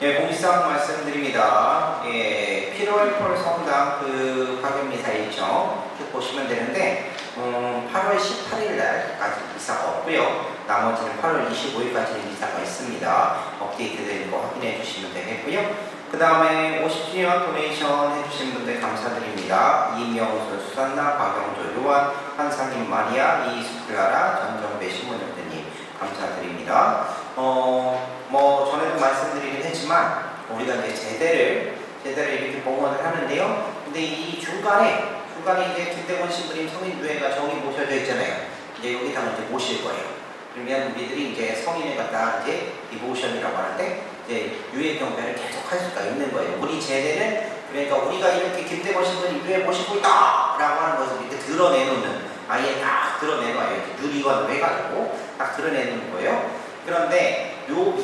예, 공지사항 말씀드립니다. 예, 필요할 폴 성당 그 파견미사 일정 보시면 되는데 8월 18일 날까지 미사가 없고요. 나머지는 8월 25일까지는 미사가 있습니다. 업데이트되는 거 확인해 주시면 되겠고요. 그 다음에 50주년 도네이션 해주신 분들 감사드립니다. 이명수, 수산나, 박영조, 요한, 한상임, 마리아, 이수클라라, 전정배, 신문영대님 감사드립니다. 전에도 말씀드리긴 했지만 우리가 이제 제대를 이렇게 봉헌을 하는데요. 근데 이 중간에 이제 김대건 신부님 성인유해가 저기 모셔져 있잖아요. 이제 여기다가 이제 모실 거예요. 그러면 우리들이 이제 성인을 갖다 이제 디보션이라고 하는데 이제 유해 경배를 계속 할 수가 있는 거예요. 우리 제대는 그러니까 우리가 이렇게 김대건 신부님 유해 모시고 있다라고 하는 것을 이렇게 드러내놓는 아예 딱 드러내놔요. 이렇게 누리관으로 해가지고 딱 드러내는 거예요. 그런데 요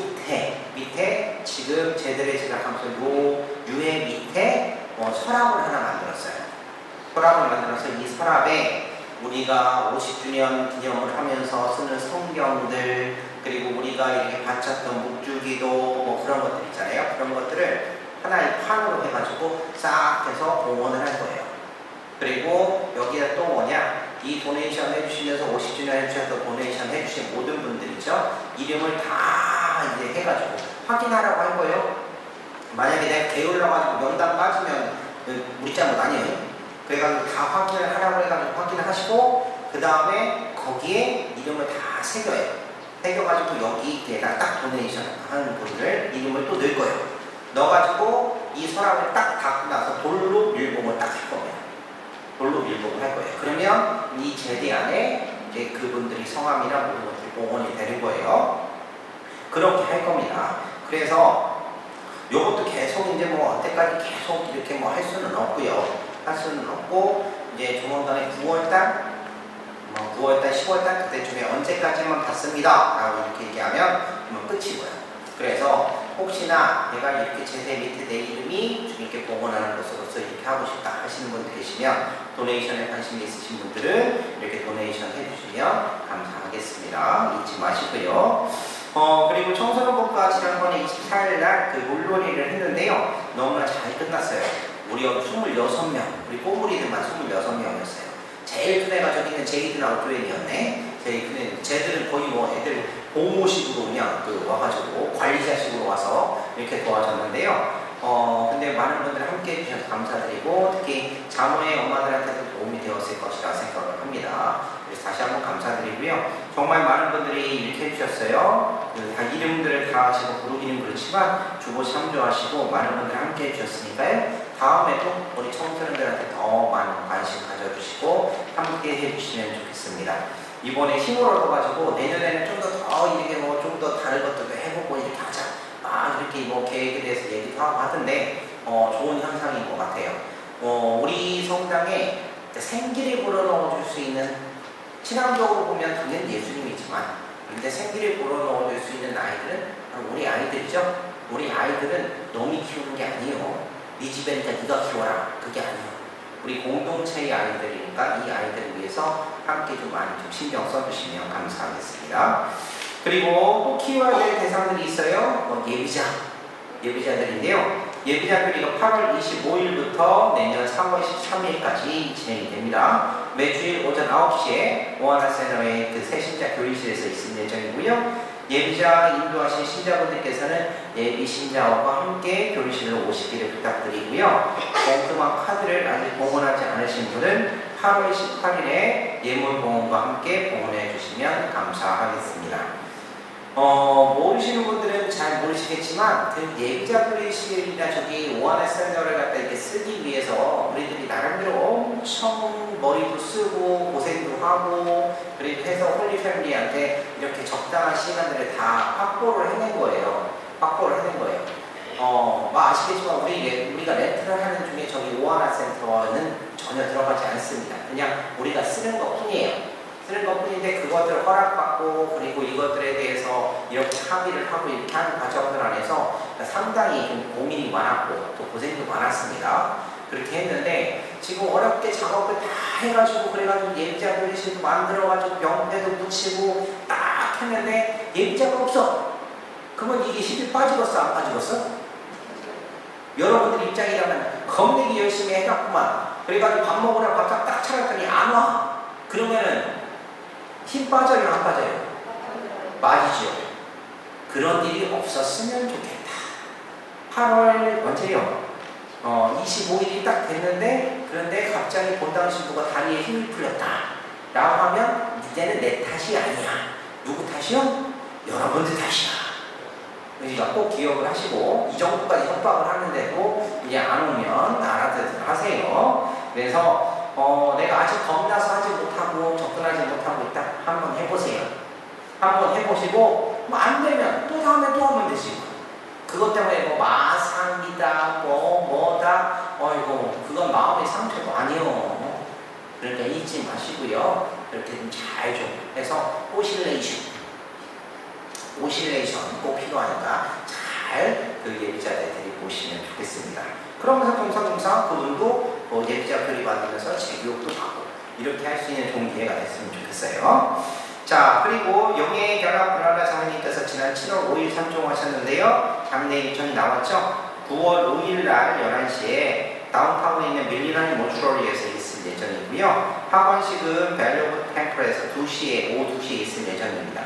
밑에 지금 제대를 제작하면서 요 유해 밑에 서랍을 하나 만들었어요. 서랍을 만들어서 이 서랍에 우리가 50주년 기념을 하면서 쓰는 성경들 그리고 우리가 이렇게 바쳤던 묵주기도 뭐 그런 것들 있잖아요. 그런 것들을 하나의 판으로 해가지고 싹 해서 봉헌을 할 거예요. 그리고 여기다 또 뭐냐 이 도네이션 해주시면서 50주년 해주셔서 도네이션 해주신 모든 분들이죠. 이름을 다 이제 해가지고 확인하라고 할 거예요. 만약에 내가 게을러가지고 명단 빠지면 우리 잘못 아니에요. 그래가지고 다 확인을 하라고 해가지고 확인을 하시고 그 다음에 거기에 이름을 다 새겨요. 새겨가지고 여기에다 딱 도네이션 하는 분들 이름을 또 넣을 거예요. 넣어가지고 이 서랍을 딱 닫고 나서 돌로 밀봉을 딱 할 겁니다. 돌로 밀봉을 할 거예요. 그러면 이 제대 안에 이제 그분들이 성함이나 모든 것들이 봉헌이 되는 거예요. 그렇게 할 겁니다. 그래서 요것도 계속 이제 뭐 언제까지 계속 이렇게 뭐 할 수는 없고요. 할 수는 없고 이제 조만간에 9월달, 9월달, 10월달 그때쯤에 언제까지만 받습니다 라고 이렇게 얘기하면 끝이고요. 그래서 혹시나 내가 이렇게 제대 밑에 내 이름이 좀 이렇게 봉헌하는 것으로서 이렇게 하고 싶다 하시는 분 계시면 도네이션에 관심이 있으신 분들은 이렇게 도네이션 해주시면 감사하겠습니다. 잊지 마시고요. 그리고 청소년복과 지난번에 24일 날 그 물놀이를 했는데요. 너무나 잘 끝났어요. 우리 26명, 우리 꼬부리들만 26명이었어요. 제일 큰 애가 저기 있는 제이드나우 조연이었네. 제일 큰 애, 쟤들은 거의 뭐 애들 보모식으로 그냥 와가지고 관리자식으로 와서 이렇게 도와줬는데요. 근데 많은 분들 함께 해주셔서 감사드리고 특히 자모의 엄마들한테도 도움이 되었을 것이라 생각을 합니다. 그래서 다시 한번 감사드리고요. 정말 많은 분들이 이렇게 해주셨어요. 다 이름들을 다 하시고 부르기는 그렇지만 주보 참조하시고 많은 분들 함께 해주셨으니까요. 다음에도 우리 청소년들한테 더 많은 관심 가져주시고 함께 해주시면 좋겠습니다. 이번에 힘을 얻어가지고 내년에는 좀 더 이렇게 뭐 좀 더 다른 것들도 해보고 이렇게 하자. 이렇게 뭐 계획에 대해서 얘기도 하고 하던데 좋은 현상인 것 같아요. 우리 성당에 생기를 불어넣어 줄 수 있는 신앙적으로 보면 당연히 예수님이지만 근데 생기를 불어넣어 줄 수 있는 아이들은 우리 아이들이죠. 우리 아이들은 놈이 키우는 게 아니에요. 네 집에니까 네가 키워라. 그게 아니에요. 우리 공동체의 아이들이니까 이 아이들을 위해서 함께 좀 많이 좀 신경 써주시면 감사하겠습니다. 그리고 또 키워야 될 대상들이 있어요. 예비자들인데요. 예비자들이 8월 25일부터 내년 3월 13일까지 진행이 됩니다. 매주일 오전 9시에 오하나 세너의 그 새신자 교리실에서 있을 예정이고요. 예비자 인도하신 신자분들께서는 예비 신자와 함께 교리실로 오시기를 부탁드리고요. 공금한 카드를 아직 봉헌하지 않으신 분은 8월 18일에 예물 봉헌과 함께 봉헌해 주시면 감사하겠습니다. 모르시는 분들은 잘 모르시겠지만 그 예비자 교리실이나 저기 오하나 세너를 갖다 이렇게 쓰기 위해서 우리들이 나름대로 엄청 머리도 쓰고 고생도 하고 그리고 해서 홀리 패밀리한테 이렇게 적당한 시간들을 다 확보를 해낸 거예요. 아시겠지만 우리가 렌트를 하는 중에 저기 오하나 센터는 전혀 들어가지 않습니다. 그냥 우리가 쓰는 것 뿐이에요. 쓰는 것 뿐인데 그것들을 허락받고 그리고 이것들에 대해서 이렇게 합의를 하고 이렇게 하는 과정들 안에서 상당히 좀 고민이 많았고 또 고생도 많았습니다. 그렇게 했는데 지금 어렵게 작업을 다 해가지고 그래가지고 예비자 교리실도 만들어가지고 명패도 붙이고 딱 했는데 예비자가 없어. 그러면 이게 힘이 빠지겠어 안 빠지겠어? 여러분들 입장이라면 겁내기 열심히 해갖구만. 그래가지고 밥 먹으러 밥상 딱 차렸더니 안 와. 그러면은 힘 빠져요 안 빠져요? 빠지죠. 그런 일이 없었으면 좋겠다. 8월 언제요? 25일이 딱 됐는데 그런데 갑자기 본당 신부가 다리에 힘이 풀렸다 라고 하면 이제는 내 탓이 아니야. 누구 탓이요? 여러분들 탓이야. 그러니까 꼭 기억을 하시고 이 정도까지 협박을 하는데도 이제 안 오면 알아듣도록 하세요. 그래서 내가 아직 겁나서 하지 못하고 접근하지 못하고 있다. 한번 해보세요. 한번 해보시고 뭐 안 되면 또 다음에 또 하면 되지. 그것 때문에 뭐 마상이다 뭐다 그건 마음의 상처도 아니요. 그러니까 잊지 마시고요. 이렇게 좀 잘 좀 해서 오실레이션 꼭 필요하니까 잘 그 예비자들이 보시면 좋겠습니다. 그러면서 동사동사 그분도 예비자 교리 받으면서 재교육도 받고 이렇게 할 수 있는 좋은 기회가 됐으면 좋겠어요. 자, 그리고 영예결합 브라라 장로님께서 지난 7월 5일 참종하셨는데요. 장례 일정이 나왔죠. 9월 5일 날 11시에 다운타운에 있는 밀리나니 모추러리에서 있을 예정이고요. 학원식은 밸리 오브 템플에서 오후 2시에 있을 예정입니다.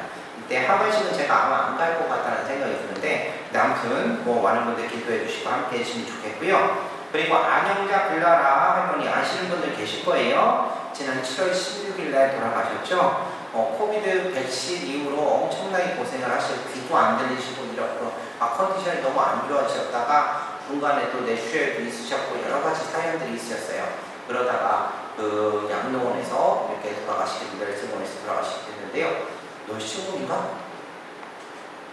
이때 학원식은 제가 아마 안 갈 것 같다는 생각이 드는데 아무튼 많은 분들 기도해 주시고 함께 해주시면 좋겠고요. 그리고 안영자 블라라 할머니 아시는 분들 계실 거예요. 지난 7월 16일 날 돌아가셨죠. 코비드 백신 이후로 엄청나게 고생을 하시고 귀도 안 들리시고 이렇고 컨디션이 너무 안 좋아지셨다가 중간에 또 뇌출혈도 있으셨고 여러 가지 사연들이 있으셨어요. 그러다가 그 양로원에서 이렇게 돌아가시게 멸승원에서 돌아가시게 됐는데요. 널싱원인가?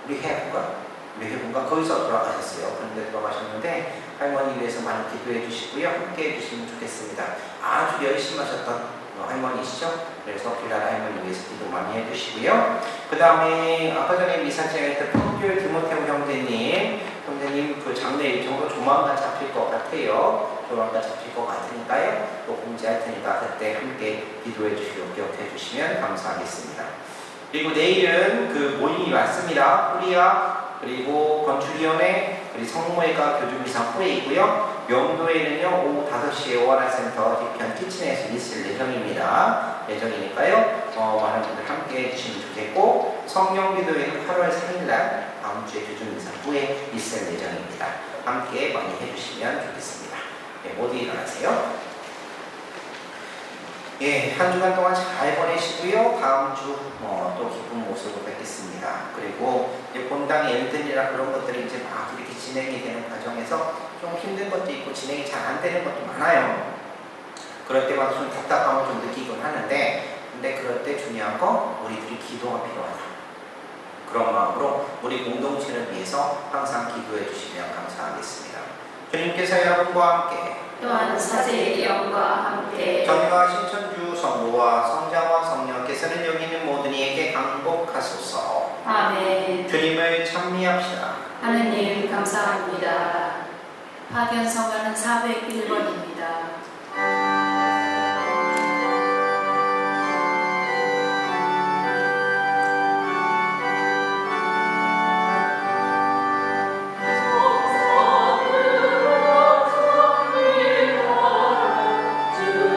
우리 해군가 거기서 돌아가셨어요. 그런데 돌아가셨는데 할머니 위해서 많이 기도해 주시고요. 함께 해 주시면 좋겠습니다. 아주 열심히 하셨던 할머니시죠. 그래서 빌라라 할머니 위해서 기도 많이 해주시고요. 그 다음에 아까 전에 미사제했던 평균 디모테오 형제님 그 장례 일정도 조만간 잡힐 것 같아요. 조만간 잡힐 것 같으니까요. 또 공지할 테니까 그때 함께 기도해 주시고 기억해 주시면 감사하겠습니다. 그리고 내일은 그 모임이 많습니다. 뿌리아 그리고 건축위원회 그리고 성모회가 교주미사 후에 있고요. 명도에는요 오후 5시에 오하나센터 뒤편 키친에서 있을 예정이니까요. 많은 분들 함께 해주시면 좋겠고 성령기도회는 8월 3일날 다음 주에 교주미사 후에 있을 예정입니다. 함께 많이 해주시면 좋겠습니다. 네, 모두 일어나세요. 예, 한 주간 동안 잘 보내시고요. 다음 주 또 기쁜 모습으로 뵙겠습니다. 그리고 이제 본당의 일들이나 그런 것들이 이제 막 이렇게 진행이 되는 과정에서 좀 힘든 것도 있고 진행이 잘 안 되는 것도 많아요. 그럴 때마다 좀 답답함을 좀 느끼곤 하는데 근데 그럴 때 중요한 건 우리들이 기도가 필요하다. 그런 마음으로 우리 공동체를 위해서 항상 기도해 주시면 감사하겠습니다. 주님께서 여러분과 함께 또한 사제의 영과 함께 전과 신천주 성부와 성자와 성령께서는 여기 있는 모든 이에게 강복하소서. 아멘. 주님을 찬미합시다. 하느님 감사합니다. 파견성가는 401번입니다.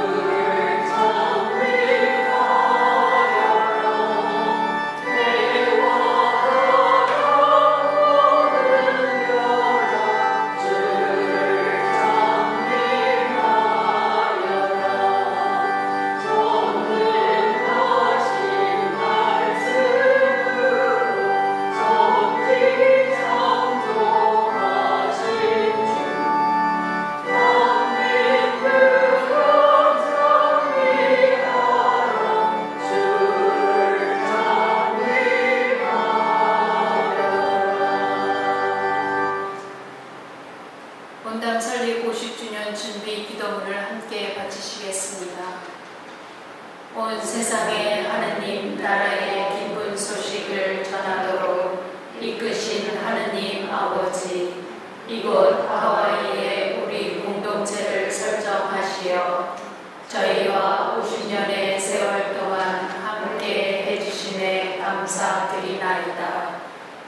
주를 찬미하여 기도문을 함께 바치시겠습니다. 온 세상에 하느님 나라의 기쁜 소식을 전하도록 이끄신 하느님 아버지, 이곳 하와이에 우리 공동체를 설정하시어 저희와 50년의 세월 동안 함께 해주심에 감사드리나이다.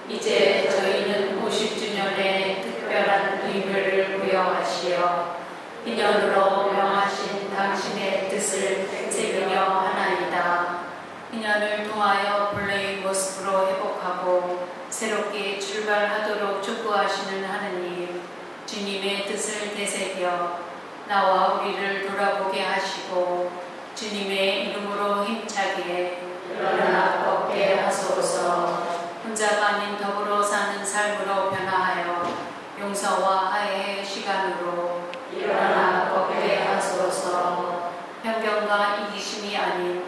이제 저희는 50주년의 특별한 의미를 부여하시어 인연으로 명하신 당신의 뜻을 새기려 하나이다. 인연을 통하여 본래의 모습으로 회복하고 새롭게 출발하도록 촉구하시는 하느님, 주님의 뜻을 되새겨 나와 우리를 돌아보게 하시고 주님의 이름으로 힘차게 일어나 걷게 하소서. 혼자가 아닌 더불어 사는 삶으로 변화하여 용서와 화해의 시간으로 일어나 걷게 하소서. 편견과 이기심이 아닌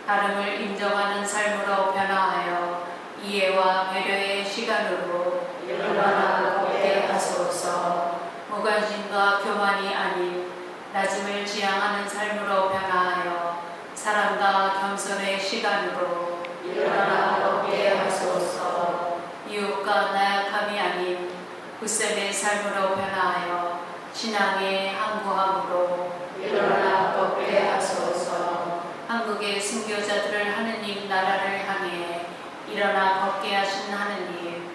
다름을 인정하는 삶으로 변화하여 이해와 배려의 시간으로 일어나 걷게 하소서. 무관심과 교만이 아닌 낮음을 지향하는 삶으로 변화하여 사랑과 겸손의 시간으로 일어나 걷게 하소서. 이웃과 나약함이 아닌 굳셈의 삶으로 변화하여 신앙의 항구함으로 일어나 걷게 하소서. 한국의 순교자들을 하느님 나라를 향해 일어나 걷게 하신 하느님,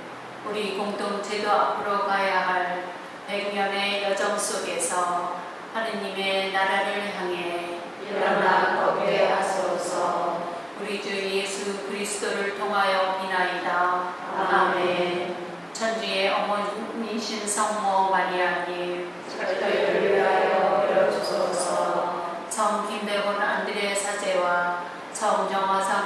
우리 공동체도 앞으로 가야 할 100년의 여정 속에서 하느님의 나라를 향해 일어나 걷게 하소서. 우리 주 예수 그리스도를 통하여 비나이다. 아멘. 천주의 어머니신 성모 마리아님, 저희를 위하여 빌어주소서. 성 김대곤 안드레 사제와 성 정화사